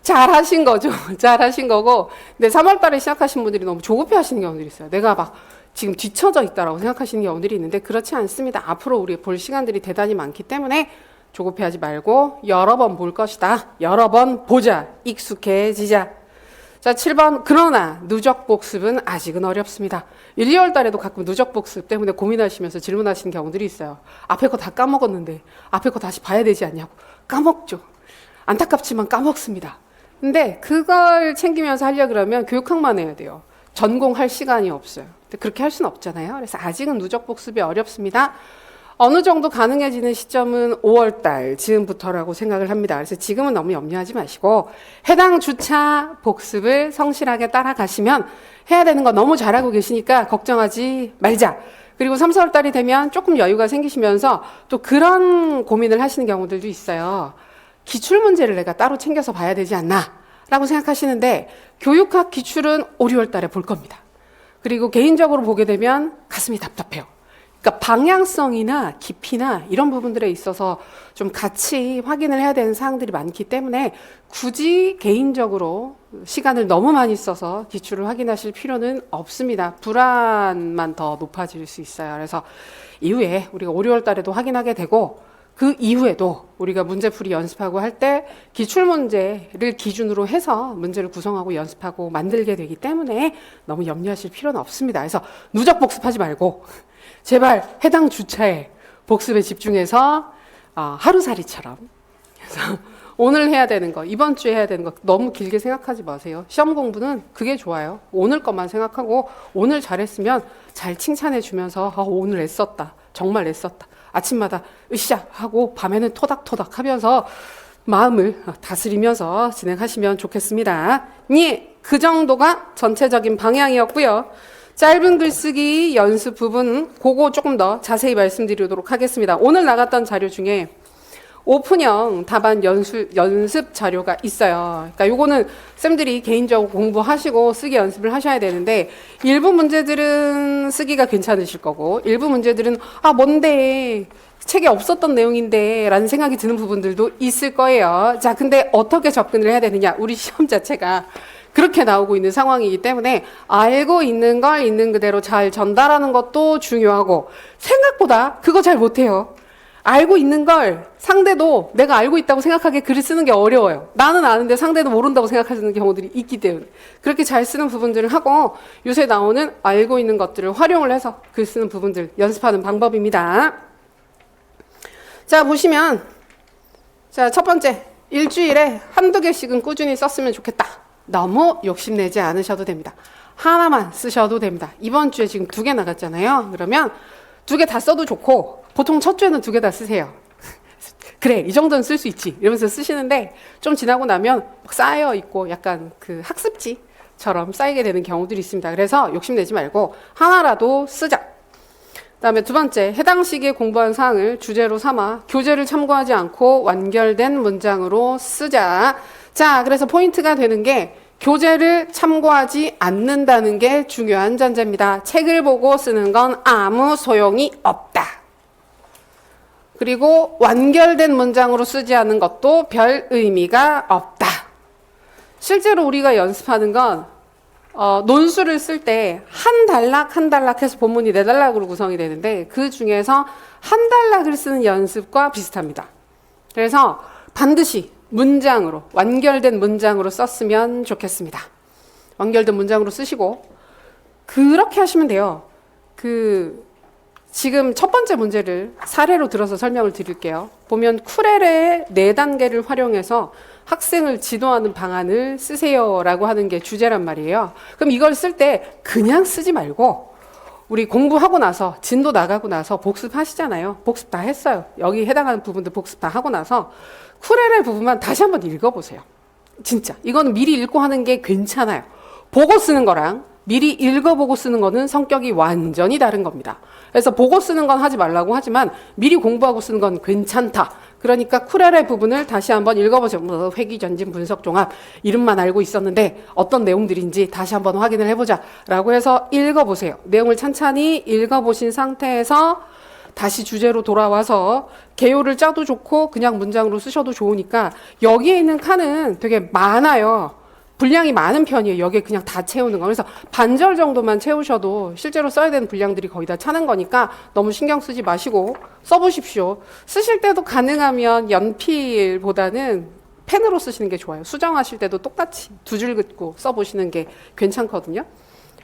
잘 하신 거죠. 잘 하신 거고. 근데 3월 달에 시작하신 분들이 너무 조급해 하시는 경우들이 있어요. 내가 막 지금 뒤처져 있다라고 생각하시는 경우들이 있는데 그렇지 않습니다. 앞으로 우리 볼 시간들이 대단히 많기 때문에 조급해하지 말고 여러 번 볼 것이다. 여러 번 보자. 익숙해지자. 자, 7번. 그러나 누적 복습은 아직은 어렵습니다. 1, 2월 달에도 가끔 누적 복습 때문에 고민하시면서 질문하시는 경우들이 있어요. 앞에 거 다 까먹었는데 앞에 거 다시 봐야 되지 않냐고. 까먹죠. 안타깝지만 까먹습니다. 근데 그걸 챙기면서 하려고 그러면 교육학만 해야 돼요. 전공할 시간이 없어요. 근데 그렇게 할 수는 없잖아요. 그래서 아직은 누적 복습이 어렵습니다. 어느 정도 가능해지는 시점은 5월달 즈음부터라고 생각을 합니다. 그래서 지금은 너무 염려하지 마시고 해당 주차 복습을 성실하게 따라가시면 해야 되는 거 너무 잘하고 계시니까 걱정하지 말자. 그리고 3, 4월달이 되면 조금 여유가 생기시면서 또 그런 고민을 하시는 경우들도 있어요. 기출문제를 내가 따로 챙겨서 봐야 되지 않나 라고 생각하시는데 교육학 기출은 5, 6월달에 볼 겁니다. 그리고 개인적으로 보게 되면 가슴이 답답해요. 그러니까 방향성이나 깊이나 이런 부분들에 있어서 좀 같이 확인을 해야 되는 사항들이 많기 때문에 굳이 개인적으로 시간을 너무 많이 써서 기출을 확인하실 필요는 없습니다. 불안만 더 높아질 수 있어요. 그래서 이후에 우리가 5, 6월 달에도 확인하게 되고 그 이후에도 우리가 문제풀이 연습하고 할 때 기출문제를 기준으로 해서 문제를 구성하고 연습하고 만들게 되기 때문에 너무 염려하실 필요는 없습니다. 그래서 누적 복습하지 말고 제발 해당 주차에 복습에 집중해서 하루살이처럼 그래서 오늘 해야 되는 거, 이번 주에 해야 되는 거 너무 길게 생각하지 마세요. 시험 공부는 그게 좋아요. 오늘 것만 생각하고 오늘 잘했으면 잘 칭찬해 주면서 오늘 애썼다. 정말 애썼다. 아침마다 으쌰 하고 밤에는 토닥토닥 하면서 마음을 다스리면서 진행하시면 좋겠습니다. 그 정도가 전체적인 방향이었고요. 짧은 글쓰기 연습 부분 그거 조금 더 자세히 말씀드리도록 하겠습니다. 오늘 나갔던 자료 중에 오픈형 답안 연습 자료가 있어요. 그러니까 요거는 쌤들이 개인적으로 공부하시고 쓰기 연습을 하셔야 되는데 일부 문제들은 쓰기가 괜찮으실 거고 일부 문제들은 뭔데 책에 없었던 내용인데 라는 생각이 드는 부분들도 있을 거예요. 자, 근데 어떻게 접근을 해야 되느냐? 우리 시험 자체가 그렇게 나오고 있는 상황이기 때문에 알고 있는 걸 있는 그대로 잘 전달하는 것도 중요하고 생각보다 그거 잘 못해요. 알고 있는 걸 상대도 내가 알고 있다고 생각하게 글을 쓰는 게 어려워요. 나는 아는데 상대도 모른다고 생각하는 경우들이 있기 때문에 그렇게 잘 쓰는 부분들을 하고 요새 나오는 알고 있는 것들을 활용을 해서 글 쓰는 부분들 연습하는 방법입니다. 자, 보시면 자, 첫 번째 일주일에 한두 개씩은 꾸준히 썼으면 좋겠다. 너무 욕심내지 않으셔도 됩니다. 하나만 쓰셔도 됩니다. 이번 주에 지금 2개 나갔잖아요. 그러면 2개 다 써도 좋고 보통 첫 주에는 2개 다 쓰세요. 그래, 이 정도는 쓸 수 있지 이러면서 쓰시는데 좀 지나고 나면 쌓여 있고 약간 그 학습지처럼 쌓이게 되는 경우들이 있습니다. 그래서 욕심내지 말고 하나라도 쓰자. 그다음에 두 번째, 해당 시기에 공부한 사항을 주제로 삼아 교재를 참고하지 않고 완결된 문장으로 쓰자. 자, 그래서 포인트가 되는 게 교재를 참고하지 않는다는 게 중요한 전제입니다. 책을 보고 쓰는 건 아무 소용이 없다. 그리고 완결된 문장으로 쓰지 않는 것도 별 의미가 없다. 실제로 우리가 연습하는 건 논술을 쓸 때 한 단락 한 단락 해서 본문이 4단락으로 구성이 되는데 그 중에서 한 단락을 쓰는 연습과 비슷합니다. 그래서 반드시 문장으로 완결된 문장으로 썼으면 좋겠습니다. 완결된 문장으로 쓰시고 그렇게 하시면 돼요. 지금 첫 번째 문제를 사례로 들어서 설명을 드릴게요. 보면 쿠렐의 4단계를 활용해서 학생을 지도하는 방안을 쓰세요라고 하는 게 주제란 말이에요. 그럼 이걸 쓸 때 그냥 쓰지 말고 우리 공부하고 나서 진도 나가고 나서 복습하시잖아요. 복습 다 했어요. 여기 해당하는 부분들 복습 다 하고 나서 쿠렐의 부분만 다시 한번 읽어보세요. 진짜 이거는 미리 읽고 하는 게 괜찮아요. 보고 쓰는 거랑 미리 읽어보고 쓰는 거는 성격이 완전히 다른 겁니다. 그래서 보고 쓰는 건 하지 말라고 하지만 미리 공부하고 쓰는 건 괜찮다. 그러니까 쿨엘의 부분을 다시 한번 읽어보세요. 뭐 회귀 전진 분석 종합 이름만 알고 있었는데 어떤 내용들인지 다시 한번 확인을 해보자 라고 해서 읽어보세요. 내용을 찬찬히 읽어보신 상태에서 다시 주제로 돌아와서 개요를 짜도 좋고 그냥 문장으로 쓰셔도 좋으니까 여기에 있는 칸은 되게 많아요. 분량이 많은 편이에요. 여기에 그냥 다 채우는 거. 그래서 반절 정도만 채우셔도 실제로 써야 되는 분량들이 거의 다 차는 거니까 너무 신경 쓰지 마시고 써보십시오. 쓰실 때도 가능하면 연필보다는 펜으로 쓰시는 게 좋아요. 수정하실 때도 똑같이 두 줄 긋고 써보시는 게 괜찮거든요.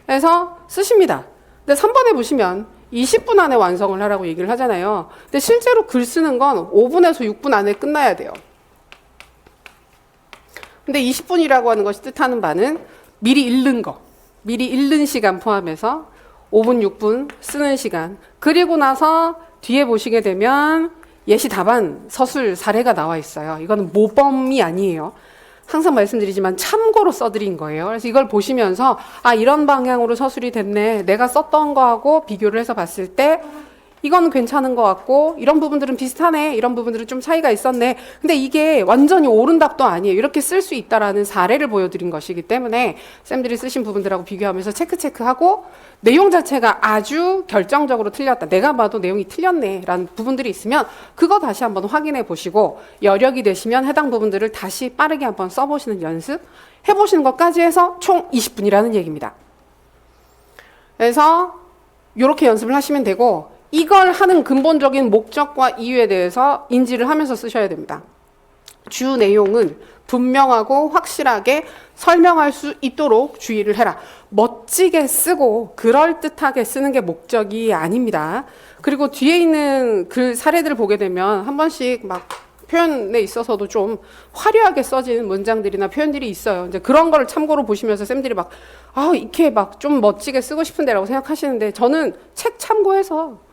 그래서 쓰십니다. 근데 3번에 보시면 20분 안에 완성을 하라고 얘기를 하잖아요. 근데 실제로 글 쓰는 건 5분에서 6분 안에 끝나야 돼요. 근데 20분이라고 하는 것이 뜻하는 바는 미리 읽는 거, 미리 읽는 시간 포함해서 5분, 6분 쓰는 시간. 그리고 나서 뒤에 보시게 되면 예시 답안 서술 사례가 나와 있어요. 이거는 모범이 아니에요. 항상 말씀드리지만 참고로 써드린 거예요. 그래서 이걸 보시면서 아 이런 방향으로 서술이 됐네. 내가 썼던 거하고 비교를 해서 봤을 때 이건 괜찮은 것 같고 이런 부분들은 비슷하네. 이런 부분들은 좀 차이가 있었네. 근데 이게 완전히 옳은 답도 아니에요. 이렇게 쓸 수 있다라는 사례를 보여드린 것이기 때문에 쌤들이 쓰신 부분들하고 비교하면서 체크하고 내용 자체가 아주 결정적으로 틀렸다. 내가 봐도 내용이 틀렸네 라는 부분들이 있으면 그거 다시 한번 확인해 보시고 여력이 되시면 해당 부분들을 다시 빠르게 한번 써보시는 연습 해보시는 것까지 해서 총 20분이라는 얘기입니다. 그래서 이렇게 연습을 하시면 되고 이걸 하는 근본적인 목적과 이유에 대해서 인지를 하면서 쓰셔야 됩니다. 주 내용은 분명하고 확실하게 설명할 수 있도록 주의를 해라. 멋지게 쓰고 그럴듯하게 쓰는 게 목적이 아닙니다. 그리고 뒤에 있는 글 사례들을 보게 되면 한 번씩 막 표현에 있어서도 좀 화려하게 써진 문장들이나 표현들이 있어요. 이제 그런 거를 참고로 보시면서 쌤들이 막 이렇게 막 좀 멋지게 쓰고 싶은데라고 생각하시는데 저는 책 참고해서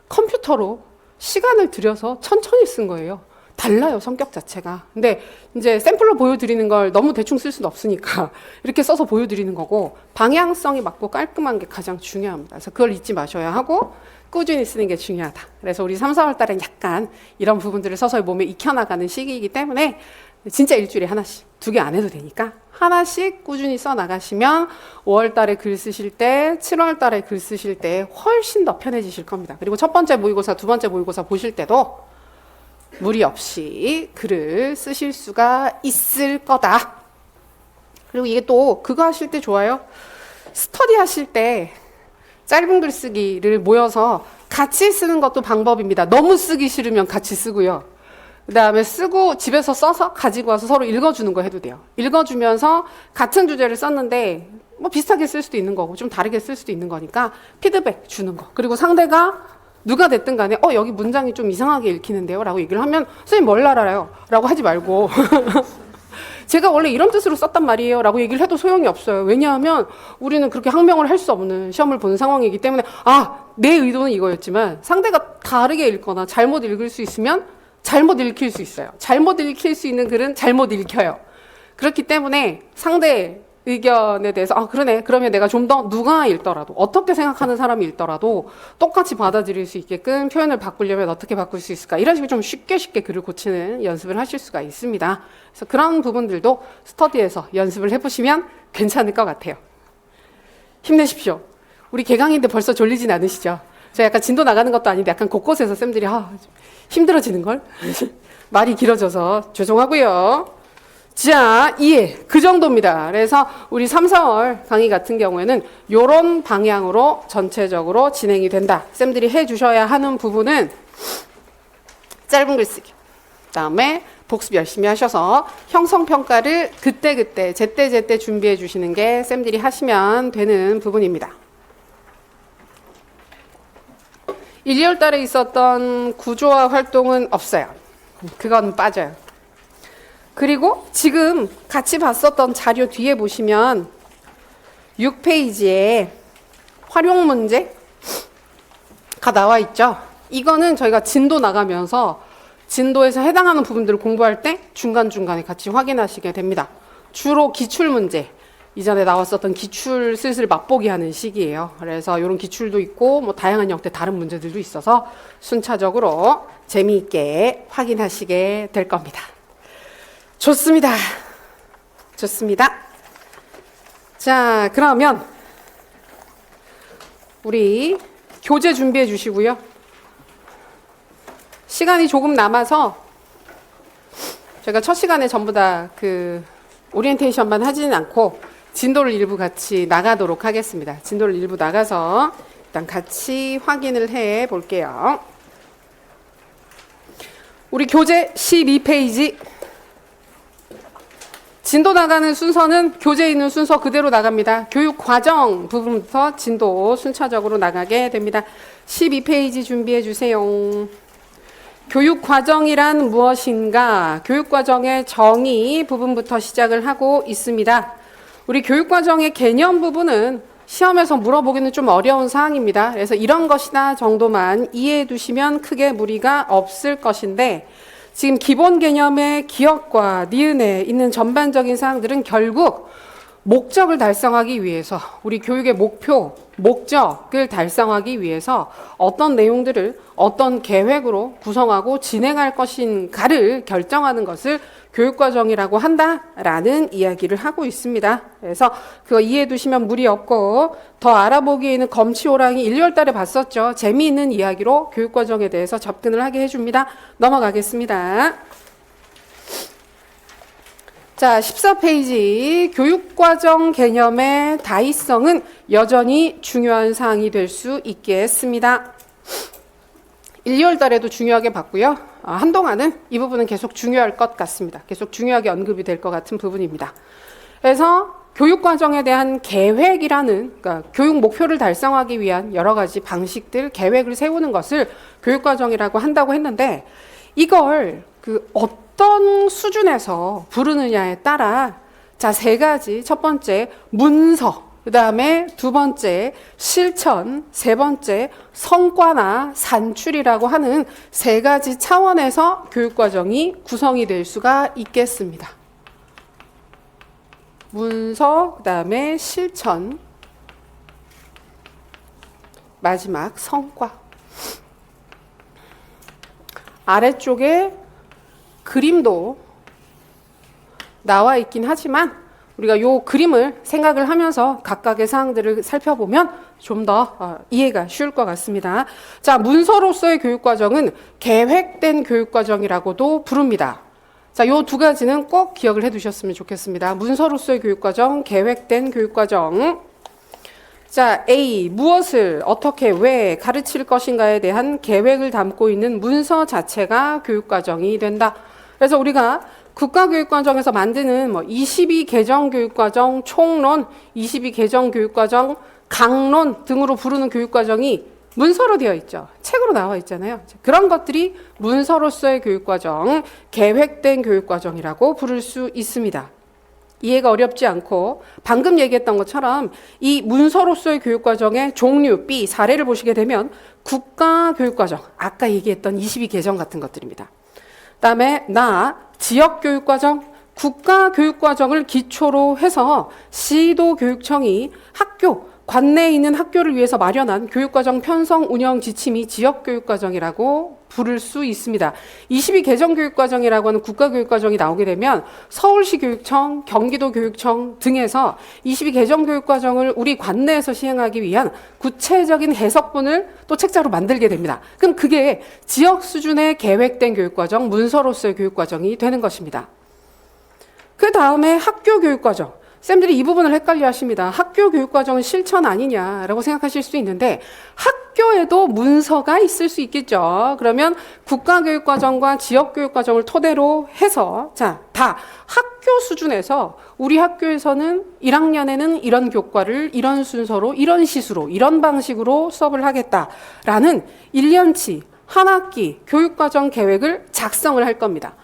컴퓨터로 시간을 들여서 천천히 쓴 거예요. 달라요, 성격 자체가. 근데 이제 샘플로 보여드리는 걸 너무 대충 쓸 수는 없으니까 이렇게 써서 보여드리는 거고 방향성이 맞고 깔끔한 게 가장 중요합니다. 그래서 그걸 잊지 마셔야 하고 꾸준히 쓰는 게 중요하다. 그래서 우리 3, 4월 달엔 약간 이런 부분들을 서서히 몸에 익혀나가는 시기이기 때문에 진짜 일주일에 하나씩, 2개 안 해도 되니까 하나씩 꾸준히 써 나가시면 5월 달에 글 쓰실 때, 7월 달에 글 쓰실 때 훨씬 더 편해지실 겁니다. 그리고 첫 번째 모의고사, 두 번째 모의고사 보실 때도 무리 없이 글을 쓰실 수가 있을 거다. 그리고 이게 또 그거 하실 때 좋아요. 스터디 하실 때 짧은 글 쓰기를 모여서 같이 쓰는 것도 방법입니다. 너무 쓰기 싫으면 같이 쓰고요. 그 다음에 쓰고 집에서 써서 가지고 와서 서로 읽어주는 거 해도 돼요. 읽어주면서 같은 주제를 썼는데 뭐 비슷하게 쓸 수도 있는 거고 좀 다르게 쓸 수도 있는 거니까 피드백 주는 거. 그리고 상대가 누가 됐든 간에 여기 문장이 좀 이상하게 읽히는데요 라고 얘기를 하면 선생님 뭘 알아요? 라고 하지 말고 제가 원래 이런 뜻으로 썼단 말이에요 라고 얘기를 해도 소용이 없어요. 왜냐하면 우리는 그렇게 항명을 할 수 없는 시험을 보는 상황이기 때문에 내 의도는 이거였지만 상대가 다르게 읽거나 잘못 읽을 수 있으면 잘못 읽힐 수 있어요. 잘못 읽힐 수 있는 글은 잘못 읽혀요. 그렇기 때문에 상대 의견에 대해서 그러네. 그러면 내가 좀 더 누가 읽더라도 어떻게 생각하는 사람이 읽더라도 똑같이 받아들일 수 있게끔 표현을 바꾸려면 어떻게 바꿀 수 있을까? 이런 식으로 좀 쉽게 글을 고치는 연습을 하실 수가 있습니다. 그래서 그런 부분들도 스터디에서 연습을 해보시면 괜찮을 것 같아요. 힘내십시오. 우리 개강인데 벌써 졸리진 않으시죠? 저 약간 진도 나가는 것도 아닌데 약간 곳곳에서 쌤들이 힘들어지는걸? 말이 길어져서 죄송하고요. 자, 이해. 그 정도입니다. 그래서 우리 3, 4월 강의 같은 경우에는 이런 방향으로 전체적으로 진행이 된다. 쌤들이 해주셔야 하는 부분은 짧은 글쓰기. 그다음에 복습 열심히 하셔서 형성평가를 그때그때 제때 준비해 주시는 게 쌤들이 하시면 되는 부분입니다. 1, 2월 달에 있었던 구조화 활동은 없어요. 그건 빠져요. 그리고 지금 같이 봤었던 자료 뒤에 보시면 6페이지에 활용 문제가 나와 있죠. 이거는 저희가 진도 나가면서 진도에서 해당하는 부분들을 공부할 때 중간중간에 같이 확인하시게 됩니다. 주로 기출문제, 이전에 나왔었던 기출 슬슬 맛보기 하는 시기예요. 그래서 이런 기출도 있고 뭐 다양한 형태 다른 문제들도 있어서 순차적으로 재미있게 확인하시게 될 겁니다. 좋습니다. 좋습니다. 자, 그러면 우리 교재 준비해 주시고요. 시간이 조금 남아서 제가 첫 시간에 전부 다 그 오리엔테이션만 하지는 않고 진도를 일부 같이 나가도록 하겠습니다. 진도를 일부 나가서 일단 같이 확인을 해 볼게요. 우리 교재 12페이지 진도 나가는 순서는 교재에 있는 순서 그대로 나갑니다. 교육 과정 부분부터 진도 순차적으로 나가게 됩니다. 12페이지 준비해 주세요. 교육 과정이란 무엇인가? 교육 과정의 정의 부분부터 시작을 하고 있습니다. 우리 교육 과정의 개념 부분은 시험에서 물어보기는 좀 어려운 사항입니다. 그래서 이런 것이다 정도만 이해해 두시면 크게 무리가 없을 것인데 지금 기본 개념의 기억과 니은에 있는 전반적인 사항들은 결국 목적을 달성하기 위해서 우리 교육의 목표, 목적을 달성하기 위해서 어떤 내용들을 어떤 계획으로 구성하고 진행할 것인가를 결정하는 것을 교육과정이라고 한다라는 이야기를 하고 있습니다. 그래서 그거 이해해 두시면 무리 없고 더 알아보기에는 검치호랑이 1, 2월 달에 봤었죠. 재미있는 이야기로 교육과정에 대해서 접근을 하게 해줍니다. 넘어가겠습니다. 자, 14페이지 교육과정 개념의 다의성은 여전히 중요한 사항이 될 수 있겠습니다. 1, 2월 달에도 중요하게 봤고요. 한동안은 이 부분은 계속 중요할 것 같습니다. 계속 중요하게 언급이 될 것 같은 부분입니다. 그래서 교육과정에 대한 계획이라는 그러니까 교육 목표를 달성하기 위한 여러 가지 방식들, 계획을 세우는 것을 교육과정이라고 한다고 했는데 이걸 어떤 수준에서 부르느냐에 따라 자, 세 가지. 첫 번째 문서, 그 다음에 두 번째 실천, 세 번째 성과나 산출이라고 하는 세 가지 차원에서 교육과정이 구성이 될 수가 있겠습니다. 문서, 그 다음에 실천, 마지막 성과. 아래쪽에 그림도 나와 있긴 하지만 우리가 이 그림을 생각을 하면서 각각의 사항들을 살펴보면 좀 더 이해가 쉬울 것 같습니다. 자, 문서로서의 교육과정은 계획된 교육과정이라고도 부릅니다. 자, 이 두 가지는 꼭 기억을 해 두셨으면 좋겠습니다. 문서로서의 교육과정, 계획된 교육과정. 자, A. 무엇을 어떻게 왜 가르칠 것인가에 대한 계획을 담고 있는 문서 자체가 교육과정이 된다. 그래서 우리가 국가교육과정에서 만드는 22개정교육과정, 총론, 22개정교육과정, 강론 등으로 부르는 교육과정이 문서로 되어 있죠. 책으로 나와 있잖아요. 그런 것들이 문서로서의 교육과정, 계획된 교육과정이라고 부를 수 있습니다. 이해가 어렵지 않고 방금 얘기했던 것처럼 이 문서로서의 교육과정의 종류, B, 사례를 보시게 되면 국가교육과정, 아까 얘기했던 22개정 같은 것들입니다. 그다음에 지역교육과정, 국가교육과정을 기초로 해서 시도교육청이 학교, 관내에 있는 학교를 위해서 마련한 교육과정 편성 운영 지침이 지역교육과정이라고 부를 수 있습니다. 22개정교육과정이라고 하는 국가교육과정이 나오게 되면 서울시 교육청, 경기도 교육청 등에서 22개정교육과정을 우리 관내에서 시행하기 위한 구체적인 해석본을 또 책자로 만들게 됩니다. 그럼 그게 지역 수준의 계획된 교육과정, 문서로서의 교육과정이 되는 것입니다. 그 다음에 학교교육과정. 쌤들이 이 부분을 헷갈려 하십니다. 학교 교육과정은 실천 아니냐라고 생각하실 수 있는데 학교에도 문서가 있을 수 있겠죠. 그러면 국가교육과정과 지역교육과정을 토대로 해서 다 학교 수준에서 우리 학교에서는 1학년에는 이런 교과를 이런 순서로 이런 시수로 이런 방식으로 수업을 하겠다라는 1년치 한 학기 교육과정 계획을 작성을 할 겁니다.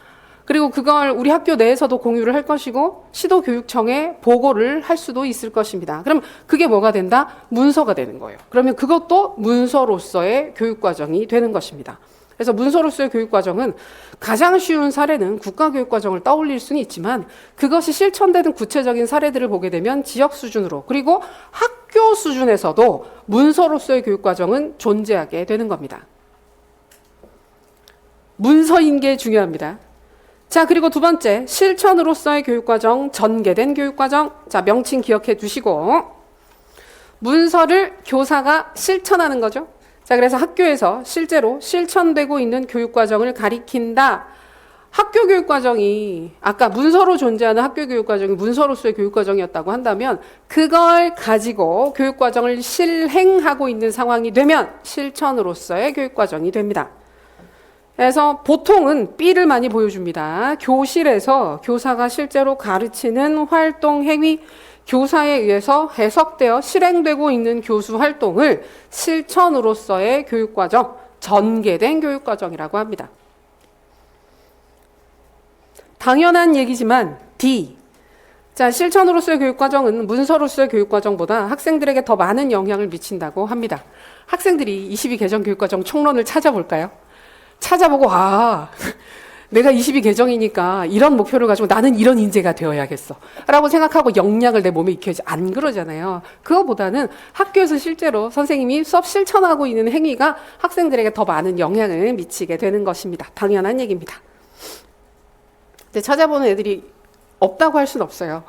그리고 그걸 우리 학교 내에서도 공유를 할 것이고 시도교육청에 보고를 할 수도 있을 것입니다. 그럼 그게 뭐가 된다? 문서가 되는 거예요. 그러면 그것도 문서로서의 교육과정이 되는 것입니다. 그래서 문서로서의 교육과정은 가장 쉬운 사례는 국가교육과정을 떠올릴 수는 있지만 그것이 실천되는 구체적인 사례들을 보게 되면 지역 수준으로 그리고 학교 수준에서도 문서로서의 교육과정은 존재하게 되는 겁니다. 문서인 게 중요합니다. 자, 그리고 두 번째, 실천으로서의 교육과정, 전개된 교육과정. 자, 명칭 기억해 두시고 문서를 교사가 실천하는 거죠. 자, 그래서 학교에서 실제로 실천되고 있는 교육과정을 가리킨다. 학교 교육과정이 아까 문서로 존재하는 학교 교육과정이 문서로서의 교육과정이었다고 한다면 그걸 가지고 교육과정을 실행하고 있는 상황이 되면 실천으로서의 교육과정이 됩니다. 그래서 보통은 B를 많이 보여줍니다. 교실에서 교사가 실제로 가르치는 활동 행위, 교사에 의해서 해석되어 실행되고 있는 교수 활동을 실천으로서의 교육과정, 전개된 교육과정이라고 합니다. 당연한 얘기지만 D. 자, 실천으로서의 교육과정은 문서로서의 교육과정보다 학생들에게 더 많은 영향을 미친다고 합니다. 학생들이 22개정 교육과정 총론을 찾아볼까요? 찾아보고 내가 22개정이니까 이런 목표를 가지고 나는 이런 인재가 되어야겠어 라고 생각하고 역량을 내 몸에 익혀야지 안 그러잖아요. 그거보다는 학교에서 실제로 선생님이 수업 실천하고 있는 행위가 학생들에게 더 많은 영향을 미치게 되는 것입니다. 당연한 얘기입니다. 근데 찾아보는 애들이 없다고 할 수는 없어요.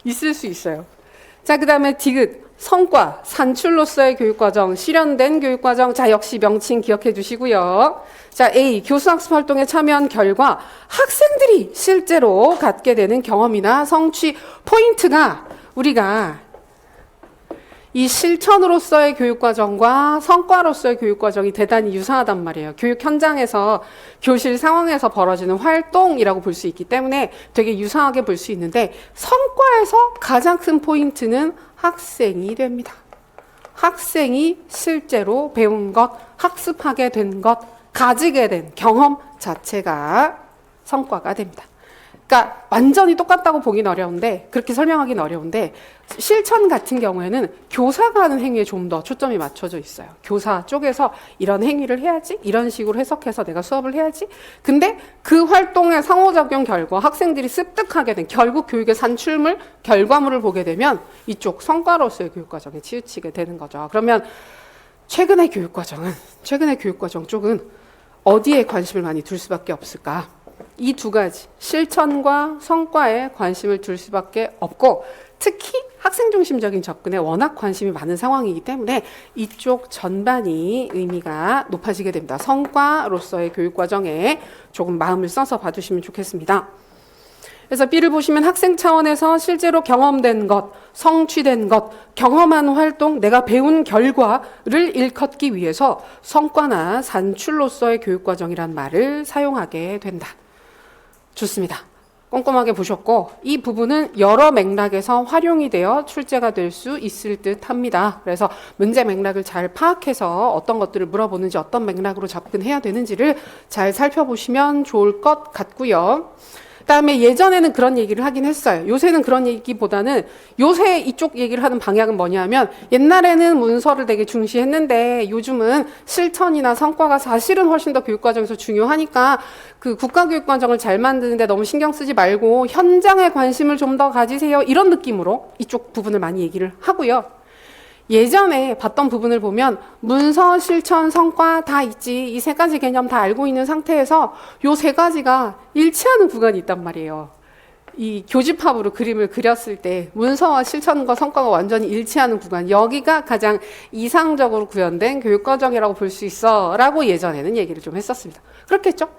있을 수 있어요. 자, 그 다음에 디귿, 성과, 산출로서의 교육과정, 실현된 교육과정. 자, 역시 명칭 기억해 주시고요. 자, A, 교수학습 활동에 참여한 결과 학생들이 실제로 갖게 되는 경험이나 성취 포인트가 우리가 이 실천으로서의 교육과정과 성과로서의 교육과정이 대단히 유사하단 말이에요. 교육 현장에서 교실 상황에서 벌어지는 활동이라고 볼 수 있기 때문에 되게 유사하게 볼 수 있는데 성과에서 가장 큰 포인트는 학생이 됩니다. 학생이 실제로 배운 것, 학습하게 된 것, 가지게 된 경험 자체가 성과가 됩니다. 그러니까 완전히 똑같다고 보긴 어려운데 그렇게 설명하기는 어려운데 실천 같은 경우에는 교사가 하는 행위에 좀 더 초점이 맞춰져 있어요. 교사 쪽에서 이런 행위를 해야지 이런 식으로 해석해서 내가 수업을 해야지 근데 그 활동의 상호작용 결과 학생들이 습득하게 된 결국 교육의 산출물 결과물을 보게 되면 이쪽 성과로서의 교육과정에 치우치게 되는 거죠. 그러면 최근의 교육과정 쪽은 어디에 관심을 많이 둘 수밖에 없을까? 이 두 가지 실천과 성과에 관심을 둘 수밖에 없고 특히 학생 중심적인 접근에 워낙 관심이 많은 상황이기 때문에 이쪽 전반이 의미가 높아지게 됩니다. 성과로서의 교육과정에 조금 마음을 써서 봐주시면 좋겠습니다. 그래서 B를 보시면 학생 차원에서 실제로 경험된 것, 성취된 것, 경험한 활동, 내가 배운 결과를 일컫기 위해서 성과나 산출로서의 교육과정이란 말을 사용하게 된다. 좋습니다. 꼼꼼하게 보셨고 이 부분은 여러 맥락에서 활용이 되어 출제가 될 수 있을 듯 합니다. 그래서 문제 맥락을 잘 파악해서 어떤 것들을 물어보는지 어떤 맥락으로 접근해야 되는지를 잘 살펴보시면 좋을 것 같고요. 그다음에 예전에는 그런 얘기를 하긴 했어요. 요새는 그런 얘기보다는 요새 이쪽 얘기를 하는 방향은 뭐냐면 옛날에는 문서를 되게 중시했는데 요즘은 실천이나 성과가 사실은 훨씬 더 교육과정에서 중요하니까 그 국가교육과정을 잘 만드는데 너무 신경 쓰지 말고 현장에 관심을 좀 더 가지세요. 이런 느낌으로 이쪽 부분을 많이 얘기를 하고요. 예전에 봤던 부분을 보면 문서, 실천, 성과 다 있지. 이 세 가지 개념 다 알고 있는 상태에서 요 세 가지가 일치하는 구간이 있단 말이에요. 이 교집합으로 그림을 그렸을 때 문서와 실천과 성과가 완전히 일치하는 구간. 여기가 가장 이상적으로 구현된 교육과정이라고 볼 수 있어. 라고 예전에는 얘기를 좀 했었습니다. 그렇겠죠?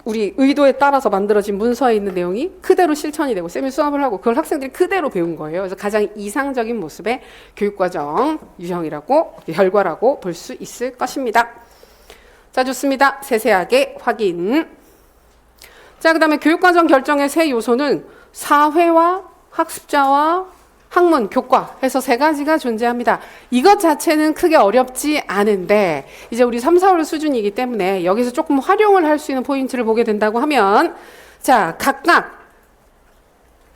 우리 의도에 따라서 만들어진 문서에 있는 내용이 그대로 실천이 되고 쌤이 수업을 하고 그걸 학생들이 그대로 배운 거예요. 그래서 가장 이상적인 모습의 교육과정 유형이라고 결과라고 볼 수 있을 것입니다. 자, 좋습니다. 세세하게 확인. 자, 그 다음에 교육과정 결정의 세 요소는 사회와 학습자와 학문, 교과 해서 세 가지가 존재합니다. 이것 자체는 크게 어렵지 않은데 이제 우리 3, 4월 수준이기 때문에 여기서 조금 활용을 할 수 있는 포인트를 보게 된다고 하면 자, 각각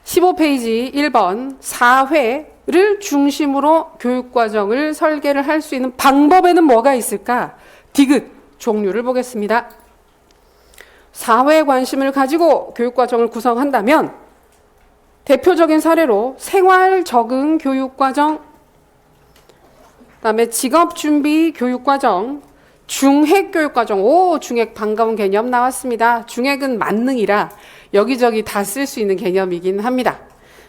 15페이지 1번 사회를 중심으로 교육과정을 설계를 할 수 있는 방법에는 뭐가 있을까? 디귿, 종류를 보겠습니다. 사회에 관심을 가지고 교육과정을 구성한다면 대표적인 사례로 생활 적응 교육과정, 그다음에 직업 준비 교육과정, 중핵 교육과정. 오, 중핵 반가운 개념 나왔습니다. 중핵은 만능이라 여기저기 다 쓸 수 있는 개념이긴 합니다.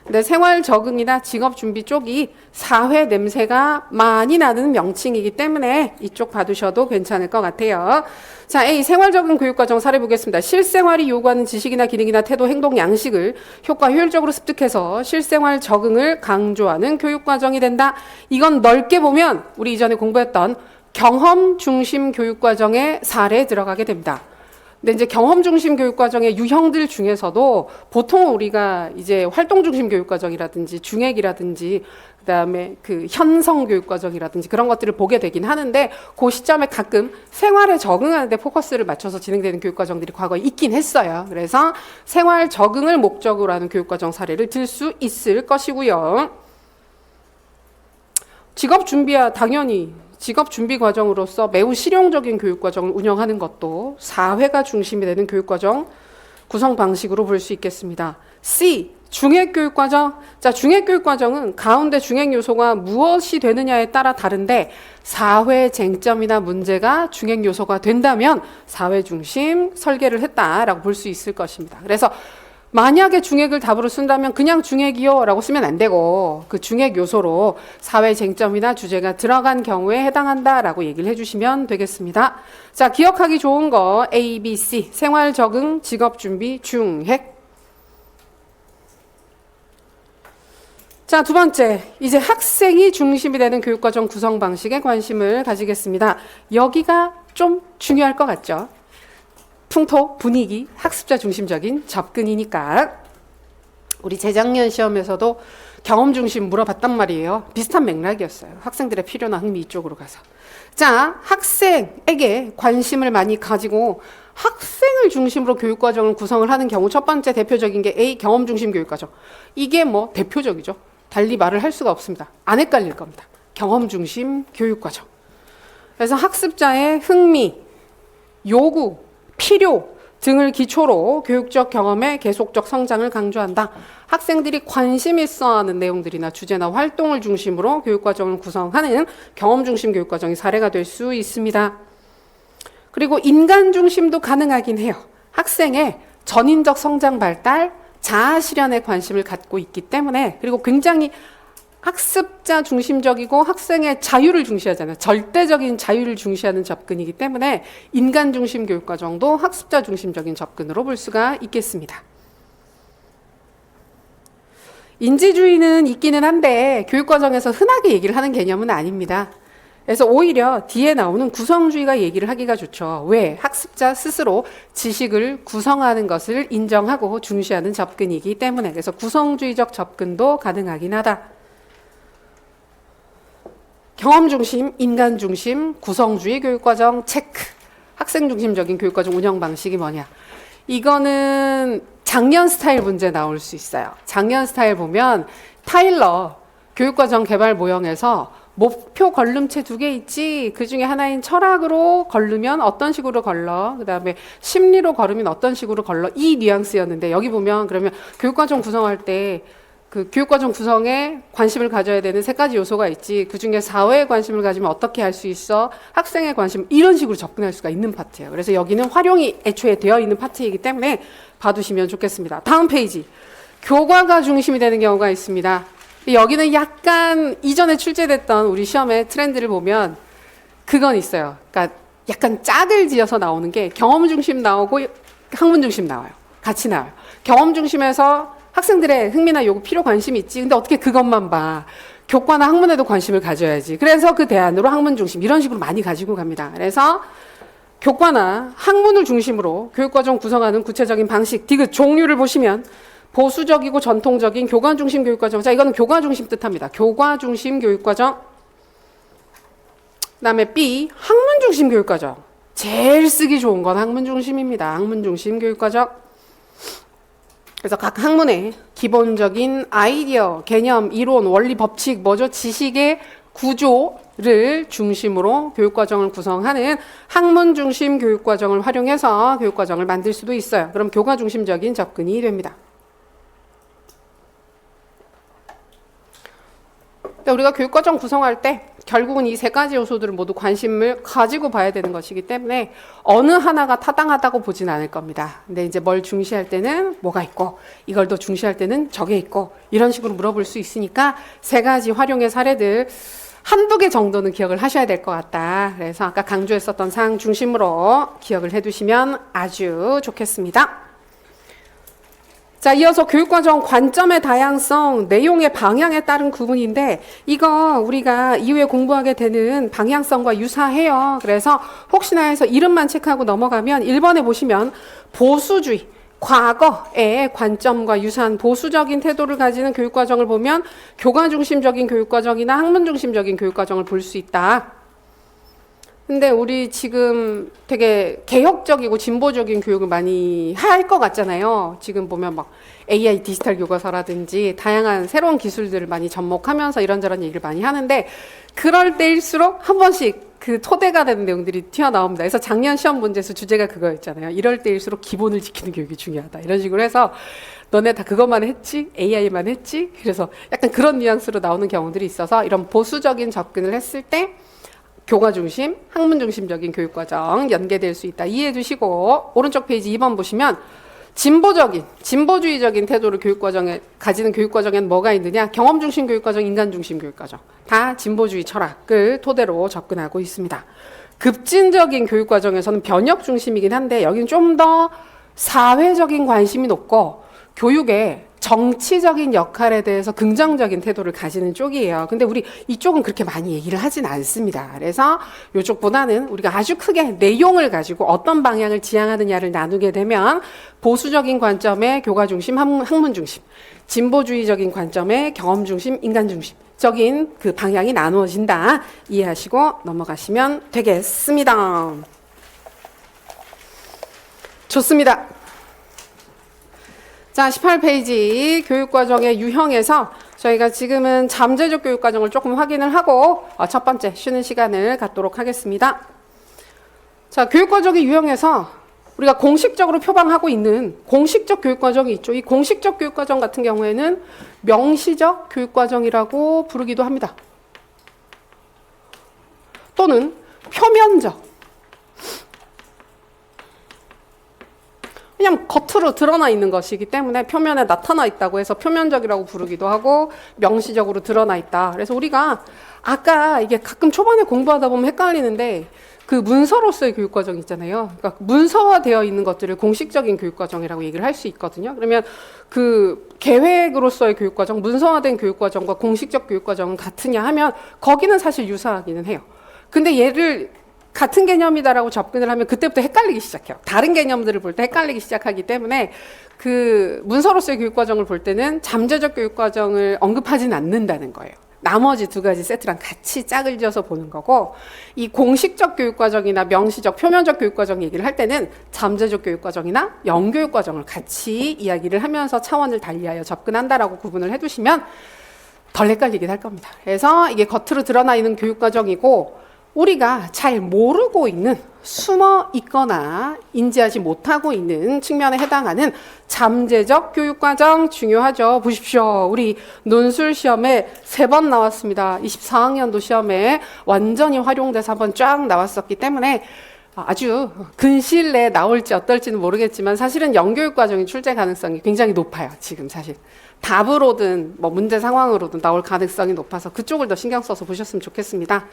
근데 생활 적응이나 직업 준비 쪽이 사회 냄새가 많이 나는 명칭이기 때문에 이쪽 봐두셔도 괜찮을 것 같아요. 자, A 생활 적응 교육과정 사례 보겠습니다. 실생활이 요구하는 지식이나 기능이나 태도, 행동, 양식을 효율적으로 습득해서 실생활 적응을 강조하는 교육과정이 된다. 이건 넓게 보면 우리 이전에 공부했던 경험 중심 교육과정의 사례에 들어가게 됩니다. 근데 이제 경험 중심 교육과정의 유형들 중에서도 보통 우리가 이제 활동 중심 교육과정이라든지 중핵이라든지 그다음에 그 현성 교육과정이라든지 그런 것들을 보게 되긴 하는데 그 시점에 가끔 생활에 적응하는 데 포커스를 맞춰서 진행되는 교육과정들이 과거에 있긴 했어요. 그래서 생활 적응을 목적으로 하는 교육과정 사례를 들 수 있을 것이고요. 직업 준비야 당연히 직업 준비 과정으로서 매우 실용적인 교육과정을 운영하는 것도 사회가 중심이 되는 교육과정 구성 방식으로 볼 수 있겠습니다. C. 중핵교육과정. 자, 중핵교육과정은 가운데 중핵 요소가 무엇이 되느냐에 따라 다른데 사회 쟁점이나 문제가 중핵 요소가 된다면 사회 중심 설계를 했다라고 볼 수 있을 것입니다. 그래서 만약에 중핵을 답으로 쓴다면 그냥 중핵이요 라고 쓰면 안 되고 그 중핵 요소로 사회 쟁점이나 주제가 들어간 경우에 해당한다라고 얘기를 해주시면 되겠습니다. 자, 기억하기 좋은 거 A, B, C 생활 적응, 직업 준비, 중핵. 자, 두 번째 이제 학생이 중심이 되는 교육과정 구성 방식에 관심을 가지겠습니다. 여기가 좀 중요할 것 같죠? 풍토, 분위기, 학습자 중심적인 접근이니까 우리 재작년 시험에서도 경험 중심 물어봤단 말이에요. 비슷한 맥락이었어요. 학생들의 필요나 흥미 이쪽으로 가서. 자, 학생에게 관심을 많이 가지고 학생을 중심으로 교육과정을 구성을 하는 경우 첫 번째 대표적인 게 A, 경험 중심 교육과정. 이게 뭐 대표적이죠. 달리 말을 할 수가 없습니다. 안 헷갈릴 겁니다. 경험 중심 교육과정. 그래서 학습자의 흥미, 요구, 필요 등을 기초로 교육적 경험의 계속적 성장을 강조한다. 학생들이 관심 있어 하는 내용들이나 주제나 활동을 중심으로 교육과정을 구성하는 경험 중심 교육과정이 사례가 될 수 있습니다. 그리고 인간 중심도 가능하긴 해요. 학생의 전인적 성장 발달, 자아 실현에 관심을 갖고 있기 때문에 그리고 굉장히 학습자 중심적이고 학생의 자유를 중시하잖아요. 절대적인 자유를 중시하는 접근이기 때문에 인간 중심 교육과정도 학습자 중심적인 접근으로 볼 수가 있겠습니다. 인지주의는 있기는 한데 교육과정에서 흔하게 얘기를 하는 개념은 아닙니다. 그래서 오히려 뒤에 나오는 구성주의가 얘기를 하기가 좋죠. 왜? 학습자 스스로 지식을 구성하는 것을 인정하고 중시하는 접근이기 때문에 그래서 구성주의적 접근도 가능하긴 하다. 경험 중심, 인간 중심, 구성주의 교육과정 체크. 학생 중심적인 교육과정 운영 방식이 뭐냐? 이거는 작년 스타일 문제 나올 수 있어요. 작년 스타일 보면 타일러 교육과정 개발 모형에서 목표 걸름체 2개 있지. 그 중에 하나인 철학으로 걸르면 어떤 식으로 걸러. 그 다음에 심리로 걸으면 어떤 식으로 걸러. 이 뉘앙스였는데 여기 보면 그러면 교육과정 구성할 때 그 교육과정 구성에 관심을 가져야 되는 3가지 요소가 있지. 그중에 사회에 관심을 가지면 어떻게 할 수 있어? 학생의 관심 이런 식으로 접근할 수가 있는 파트예요. 그래서 여기는 활용이 애초에 되어 있는 파트이기 때문에 봐두시면 좋겠습니다. 다음 페이지. 교과가 중심이 되는 경우가 있습니다. 여기는 약간 이전에 출제됐던 우리 시험의 트렌드를 보면 그건 있어요. 그러니까 약간 짝을 지어서 나오는 게 경험 중심 나오고 학문 중심 나와요. 같이 나와요. 경험 중심에서 학생들의 흥미나 요구, 필요, 관심이 있지. 근데 어떻게 그것만 봐. 교과나 학문에도 관심을 가져야지. 그래서 그 대안으로 학문 중심 이런 식으로 많이 가지고 갑니다. 그래서 교과나 학문을 중심으로 교육과정 구성하는 구체적인 방식, 디귿 종류를 보시면 보수적이고 전통적인 교과 중심 교육과정. 자, 이거는 교과 중심 뜻합니다. 교과 중심 교육과정. 그다음에 B, 학문 중심 교육과정. 제일 쓰기 좋은 건 학문 중심입니다. 학문 중심 교육과정. 그래서 각 학문의 기본적인 아이디어, 개념, 이론, 원리, 법칙, 뭐죠? 지식의 구조, 를 중심으로 교육과정을 구성하는 학문 중심 교육과정을 활용해서 교육과정을 만들 수도 있어요. 그럼 교과 중심적인 접근이 됩니다. 우리가 교육과정 구성할 때 결국은 이 세 가지 요소들을 모두 관심을 가지고 봐야 되는 것이기 때문에 어느 하나가 타당하다고 보진 않을 겁니다. 근데 이제 뭘 중시할 때는 뭐가 있고 이걸 더 중시할 때는 저게 있고 이런 식으로 물어볼 수 있으니까 세 가지 활용의 사례들 한두 개 정도는 기억을 하셔야 될 것 같다. 그래서 아까 강조했었던 사항 중심으로 기억을 해두시면 아주 좋겠습니다. 자, 이어서 교육과정 관점의 다양성, 내용의 방향에 따른 구분인데 이거 우리가 이후에 공부하게 되는 방향성과 유사해요. 그래서 혹시나 해서 이름만 체크하고 넘어가면 1번에 보시면 보수주의, 과거의 관점과 유사한 보수적인 태도를 가지는 교육과정을 보면 교과 중심적인 교육과정이나 학문 중심적인 교육과정을 볼 수 있다. 근데 우리 지금 되게 개혁적이고 진보적인 교육을 많이 할 것 같잖아요. 지금 보면 막 AI 디지털 교과서라든지 다양한 새로운 기술들을 많이 접목하면서 이런저런 얘기를 많이 하는데 그럴 때일수록 한 번씩 그 토대가 되는 내용들이 튀어나옵니다. 그래서 작년 시험 문제수 주제가 그거였잖아요. 이럴 때일수록 기본을 지키는 교육이 중요하다. 이런 식으로 해서 너네 다 그것만 했지? AI만 했지? 그래서 약간 그런 뉘앙스로 나오는 경우들이 있어서 이런 보수적인 접근을 했을 때 교과 중심, 학문 중심적인 교육과정 연계될 수 있다. 이해해 두시고 오른쪽 페이지 2번 보시면 진보주의적인 태도를 교육과정에 가지는 교육과정에는 뭐가 있느냐? 경험 중심 교육과정, 인간 중심 교육과정. 다 진보주의 철학을 토대로 접근하고 있습니다. 급진적인 교육과정에서는 변혁 중심이긴 한데 여기는 좀 더 사회적인 관심이 높고 교육에 정치적인 역할에 대해서 긍정적인 태도를 가지는 쪽이에요. 근데 우리 이쪽은 그렇게 많이 얘기를 하진 않습니다. 그래서 이쪽보다는 우리가 아주 크게 내용을 가지고 어떤 방향을 지향하느냐를 나누게 되면 보수적인 관점의 교과 중심, 학문 중심, 진보주의적인 관점의 경험 중심, 인간 중심적인 그 방향이 나누어진다. 이해하시고 넘어가시면 되겠습니다. 좋습니다. 자, 18페이지 교육과정의 유형에서 저희가 지금은 잠재적 교육과정을 조금 확인을 하고 첫 번째 쉬는 시간을 갖도록 하겠습니다. 자, 교육과정의 유형에서 우리가 공식적으로 표방하고 있는 공식적 교육과정이 있죠. 이 공식적 교육과정 같은 경우에는 명시적 교육과정이라고 부르기도 합니다. 또는 표면적. 그냥 겉으로 드러나 있는 것이기 때문에 표면에 나타나 있다고 해서 표면적이라고 부르기도 하고 명시적으로 드러나 있다. 그래서 우리가 아까 이게 가끔 초반에 공부하다 보면 헷갈리는데 그 문서로서의 교육과정 있잖아요. 그러니까 문서화되어 있는 것들을 공식적인 교육과정이라고 얘기를 할 수 있거든요. 그러면 그 계획으로서의 교육과정, 문서화된 교육과정과 공식적 교육과정은 같으냐 하면 거기는 사실 유사하기는 해요. 근데 얘를 같은 개념이다라고 접근을 하면 그때부터 헷갈리기 시작해요. 다른 개념들을 볼 때 헷갈리기 시작하기 때문에 그 문서로서의 교육과정을 볼 때는 잠재적 교육과정을 언급하진 않는다는 거예요. 나머지 두 가지 세트랑 같이 짝을 지어서 보는 거고 이 공식적 교육과정이나 명시적, 표면적 교육과정 얘기를 할 때는 잠재적 교육과정이나 영교육과정을 같이 이야기를 하면서 차원을 달리하여 접근한다라고 구분을 해두시면 덜 헷갈리긴 할 겁니다. 그래서 이게 겉으로 드러나 있는 교육과정이고 우리가 잘 모르고 있는 숨어 있거나 인지하지 못하고 있는 측면에 해당하는 잠재적 교육과정 중요하죠. 보십시오. 우리 논술 시험에 3번 나왔습니다. 24학년도 시험에 완전히 활용돼서 한번 쫙 나왔었기 때문에 아주 근시일 내에 나올지 어떨지는 모르겠지만 사실은 영교육과정의 출제 가능성이 굉장히 높아요. 지금 사실. 답으로든 뭐 문제 상황으로든 나올 가능성이 높아서 그쪽을 더 신경 써서 보셨으면 좋겠습니다.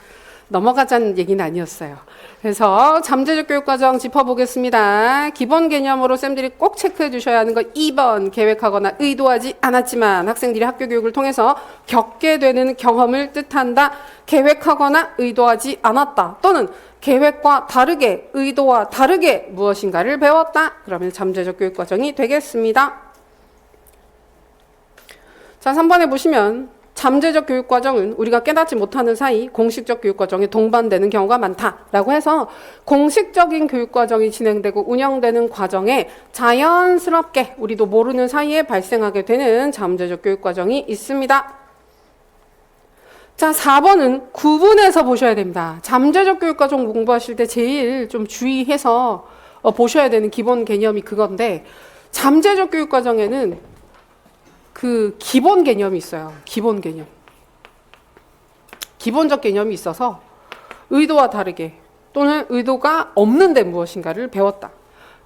넘어가자는 얘기는 아니었어요. 그래서 잠재적 교육과정 짚어보겠습니다. 기본 개념으로 쌤들이 꼭 체크해 주셔야 하는 거 2번 계획하거나 의도하지 않았지만 학생들이 학교 교육을 통해서 겪게 되는 경험을 뜻한다. 계획하거나 의도하지 않았다. 또는 계획과 다르게 의도와 다르게 무엇인가를 배웠다. 그러면 잠재적 교육과정이 되겠습니다. 자, 3번에 보시면 잠재적 교육과정은 우리가 깨닫지 못하는 사이 공식적 교육과정에 동반되는 경우가 많다라고 해서 공식적인 교육과정이 진행되고 운영되는 과정에 자연스럽게 우리도 모르는 사이에 발생하게 되는 잠재적 교육과정이 있습니다. 자, 4번은 구분해서 보셔야 됩니다. 잠재적 교육과정 공부하실 때 제일 좀 주의해서 보셔야 되는 기본 개념이 그건데, 잠재적 교육과정에는 그 기본 개념이 있어요. 기본 개념. 기본적 개념이 있어서 의도와 다르게 또는 의도가 없는데 무엇인가를 배웠다.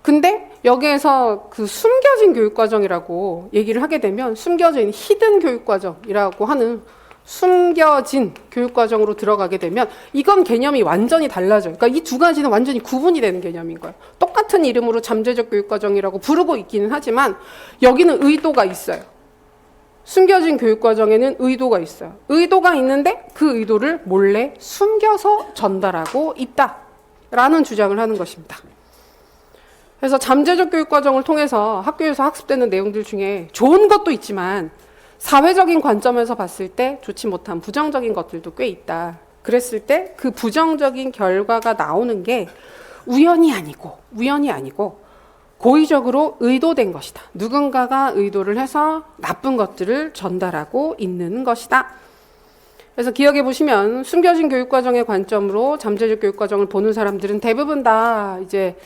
근데 여기에서 그 숨겨진 교육과정이라고 얘기를 하게 되면 숨겨진 히든 교육과정이라고 하는 숨겨진 교육과정으로 들어가게 되면 이건 개념이 완전히 달라져요. 그러니까 이 두 가지는 완전히 구분이 되는 개념인 거예요. 똑같은 이름으로 잠재적 교육과정이라고 부르고 있기는 하지만 여기는 의도가 있어요. 숨겨진 교육과정에는 의도가 있어요. 의도가 있는데 그 의도를 몰래 숨겨서 전달하고 있다라는 주장을 하는 것입니다. 그래서 잠재적 교육과정을 통해서 학교에서 학습되는 내용들 중에 좋은 것도 있지만 사회적인 관점에서 봤을 때 좋지 못한 부정적인 것들도 꽤 있다. 그랬을 때 그 부정적인 결과가 나오는 게 우연이 아니고 고의적으로 의도된 것이다. 누군가가 의도를 해서 나쁜 것들을 전달하고 있는 것이다. 그래서 기억해 보시면 숨겨진 교육과정의 관점으로 잠재적 교육과정을 보는 사람들은 대부분 다 이제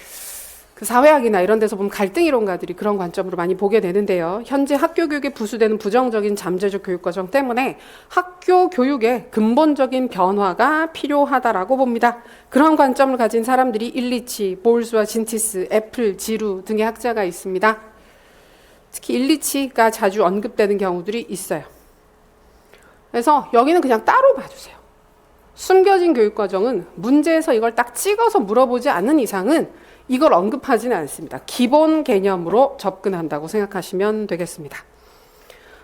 그 사회학이나 이런 데서 보면 갈등 이론가들이 그런 관점으로 많이 보게 되는데요. 현재 학교 교육에 부수되는 부정적인 잠재적 교육과정 때문에 학교 교육에 근본적인 변화가 필요하다라고 봅니다. 그런 관점을 가진 사람들이 일리치, 볼스와 진티스, 애플, 지루 등의 학자가 있습니다. 특히 일리치가 자주 언급되는 경우들이 있어요. 그래서 여기는 그냥 따로 봐주세요. 숨겨진 교육과정은 문제에서 이걸 딱 찍어서 물어보지 않는 이상은 이걸 언급하지는 않습니다. 기본 개념으로 접근한다고 생각하시면 되겠습니다.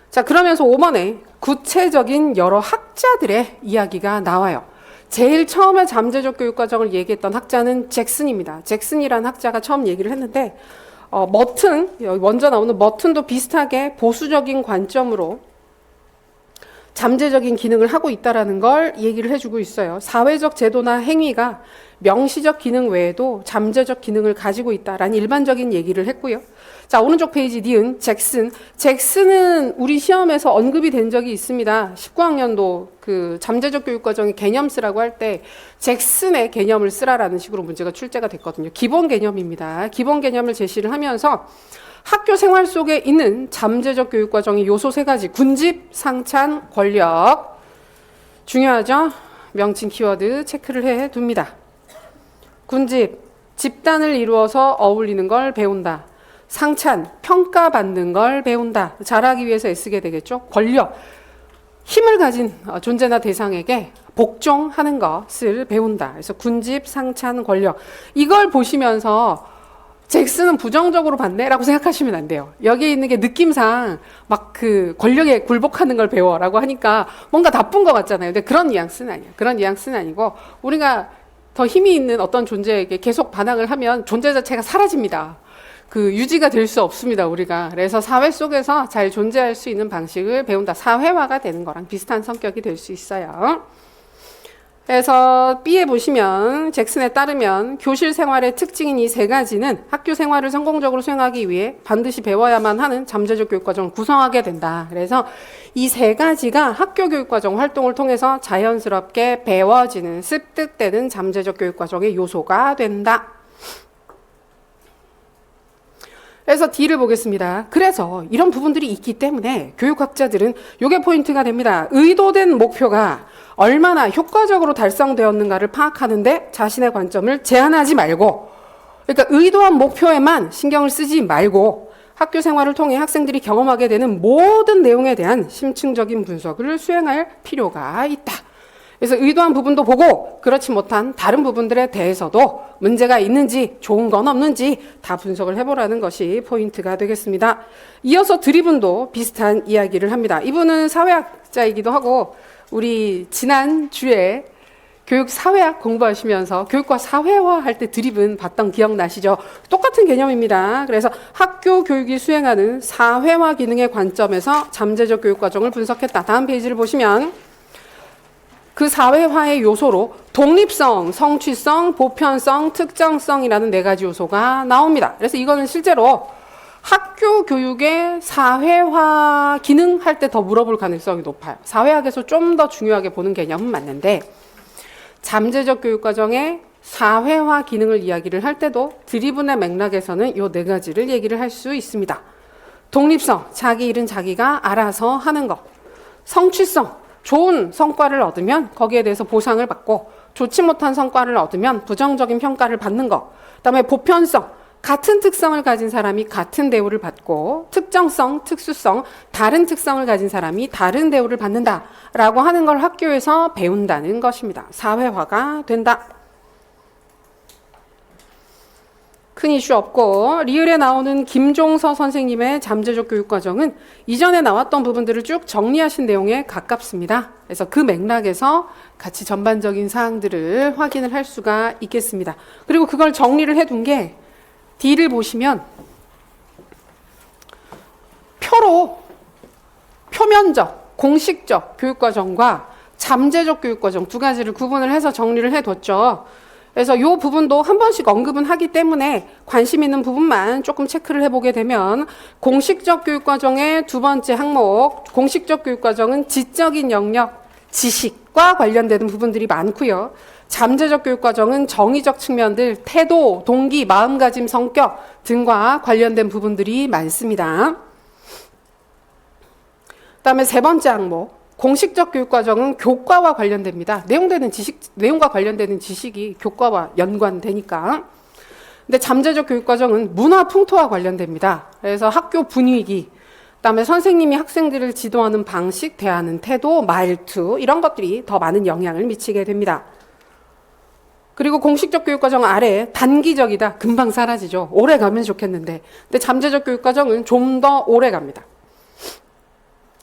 자, 그러면서 5번에 구체적인 여러 학자들의 이야기가 나와요. 제일 처음에 잠재적 교육과정을 얘기했던 학자는 잭슨입니다. 잭슨이라는 학자가 처음 얘기를 했는데 머튼, 여기 먼저 나오는 머튼도 비슷하게 보수적인 관점으로 잠재적인 기능을 하고 있다는 걸 얘기를 해주고 있어요. 사회적 제도나 행위가 명시적 기능 외에도 잠재적 기능을 가지고 있다라는 일반적인 얘기를 했고요. 자, 오른쪽 페이지 니은 잭슨. 잭슨은 우리 시험에서 언급이 된 적이 있습니다. 19학년도 그 잠재적 교육과정의 개념 쓰라고 할 때 잭슨의 개념을 쓰라라는 식으로 문제가 출제가 됐거든요. 기본 개념입니다. 기본 개념을 제시를 하면서 학교 생활 속에 있는 잠재적 교육과정의 요소 3가지. 군집, 상찬, 권력. 중요하죠? 명칭 키워드 체크를 해 둡니다. 군집, 집단을 이루어서 어울리는 걸 배운다. 상찬, 평가받는 걸 배운다. 잘하기 위해서 애쓰게 되겠죠? 권력, 힘을 가진 존재나 대상에게 복종하는 것을 배운다. 그래서 군집, 상찬, 권력. 이걸 보시면서 잭슨은 부정적으로 봤네라고 생각하시면 안 돼요. 여기에 있는 게 느낌상 막 그 권력에 굴복하는 걸 배워라고 하니까 뭔가 나쁜 것 같잖아요. 근데 그런 뉘앙스는 아니에요. 그런 뉘앙스는 아니고 우리가 더 힘이 있는 어떤 존재에게 계속 반항을 하면 존재 자체가 사라집니다. 그 유지가 될 수 없습니다, 우리가. 그래서 사회 속에서 잘 존재할 수 있는 방식을 배운다. 사회화가 되는 거랑 비슷한 성격이 될 수 있어요. 그래서 B에 보시면 잭슨에 따르면 교실 생활의 특징인 이 3가지는 학교 생활을 성공적으로 수행하기 위해 반드시 배워야만 하는 잠재적 교육과정을 구성하게 된다. 그래서 이 3가지가 학교 교육과정 활동을 통해서 자연스럽게 배워지는, 습득되는 잠재적 교육과정의 요소가 된다. 그래서 D를 보겠습니다. 그래서 이런 부분들이 있기 때문에 교육학자들은 이게 포인트가 됩니다. 의도된 목표가 얼마나 효과적으로 달성되었는가를 파악하는데 자신의 관점을 제한하지 말고, 그러니까 의도한 목표에만 신경을 쓰지 말고 학교 생활을 통해 학생들이 경험하게 되는 모든 내용에 대한 심층적인 분석을 수행할 필요가 있다. 그래서 의도한 부분도 보고 그렇지 못한 다른 부분들에 대해서도 문제가 있는지 좋은 건 없는지 다 분석을 해보라는 것이 포인트가 되겠습니다. 이어서 드리븐도 비슷한 이야기를 합니다. 이분은 사회학자이기도 하고 우리 지난주에 교육 사회학 공부하시면서 교육과 사회화 할 때 드리븐 봤던 기억나시죠? 똑같은 개념입니다. 그래서 학교 교육이 수행하는 사회화 기능의 관점에서 잠재적 교육과정을 분석했다. 다음 페이지를 보시면 그 사회화의 요소로 독립성, 성취성, 보편성, 특정성이라는 4가지 요소가 나옵니다. 그래서 이거는 실제로 학교 교육의 사회화 기능 할 때 더 물어볼 가능성이 높아요. 사회학에서 좀 더 중요하게 보는 개념은 맞는데 잠재적 교육 과정의 사회화 기능을 이야기를 할 때도 드리븐의 맥락에서는 요 네 가지를 얘기를 할 수 있습니다. 독립성, 자기 일은 자기가 알아서 하는 것. 성취성, 좋은 성과를 얻으면 거기에 대해서 보상을 받고 좋지 못한 성과를 얻으면 부정적인 평가를 받는 것. 그다음에 보편성, 같은 특성을 가진 사람이 같은 대우를 받고 특정성, 특수성, 다른 특성을 가진 사람이 다른 대우를 받는다라고 하는 걸 학교에서 배운다는 것입니다. 사회화가 된다. 큰 이슈 없고 리을에 나오는 김종서 선생님의 잠재적 교육과정은 이전에 나왔던 부분들을 쭉 정리하신 내용에 가깝습니다. 그래서 그 맥락에서 같이 전반적인 사항들을 확인을 할 수가 있겠습니다. 그리고 그걸 정리를 해둔 게 D를 보시면 표로 표면적, 공식적 교육과정과 잠재적 교육과정 두 가지를 구분을 해서 정리를 해뒀죠. 그래서 이 부분도 한 번씩 언급은 하기 때문에 관심 있는 부분만 조금 체크를 해보게 되면 공식적 교육과정의 두 번째 항목, 공식적 교육과정은 지적인 영역, 지식과 관련되는 부분들이 많고요. 잠재적 교육과정은 정의적 측면들, 태도, 동기, 마음가짐, 성격 등과 관련된 부분들이 많습니다. 그다음에 세 번째 항목, 공식적 교육과정은 교과와 관련됩니다. 내용과 관련되는 지식이 교과와 연관되니까. 근데 잠재적 교육과정은 문화 풍토와 관련됩니다. 그래서 학교 분위기, 그다음에 선생님이 학생들을 지도하는 방식, 대하는 태도, 말투 이런 것들이 더 많은 영향을 미치게 됩니다. 그리고 공식적 교육과정 아래 단기적이다. 금방 사라지죠. 오래 가면 좋겠는데. 근데 잠재적 교육과정은 좀 더 오래 갑니다.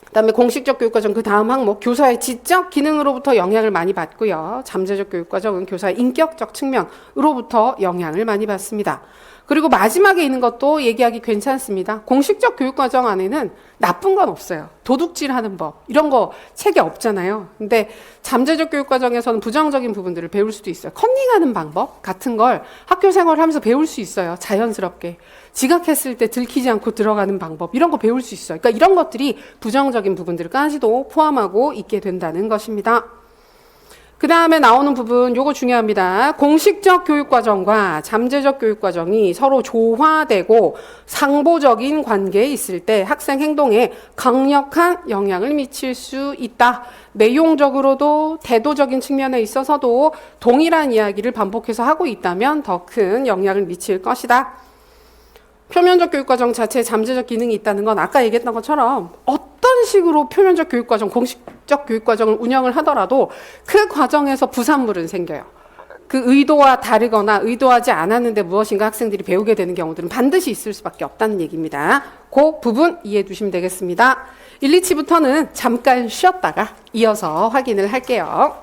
그다음에 공식적 교육과정 그 다음 항목 교사의 지적 기능으로부터 영향을 많이 받고요. 잠재적 교육과정은 교사의 인격적 측면으로부터 영향을 많이 받습니다. 그리고 마지막에 있는 것도 얘기하기 괜찮습니다. 공식적 교육과정 안에는 나쁜 건 없어요. 도둑질하는 법 이런 거 책에 없잖아요. 근데 잠재적 교육과정에서는 부정적인 부분들을 배울 수도 있어요. 컨닝하는 방법 같은 걸 학교 생활을 하면서 배울 수 있어요. 자연스럽게. 지각했을 때 들키지 않고 들어가는 방법 이런 거 배울 수 있어요. 그러니까 이런 것들이 부정적인 부분들까지도 포함하고 있게 된다는 것입니다. 그 다음에 나오는 부분 요거 중요합니다. 공식적 교육과정과 잠재적 교육과정이 서로 조화되고 상보적인 관계에 있을 때 학생 행동에 강력한 영향을 미칠 수 있다. 내용적으로도 태도적인 측면에 있어서도 동일한 이야기를 반복해서 하고 있다면 더 큰 영향을 미칠 것이다. 표면적 교육과정 자체에 잠재적 기능이 있다는 건 아까 얘기했던 것처럼 어떤 식으로 표면적 교육과정, 공식적 교육과정을 운영을 하더라도 그 과정에서 부산물은 생겨요. 그 의도와 다르거나 의도하지 않았는데 무엇인가 학생들이 배우게 되는 경우들은 반드시 있을 수밖에 없다는 얘기입니다. 그 부분 이해해 두시면 되겠습니다. 1, 2치부터는 잠깐 쉬었다가 이어서 확인을 할게요.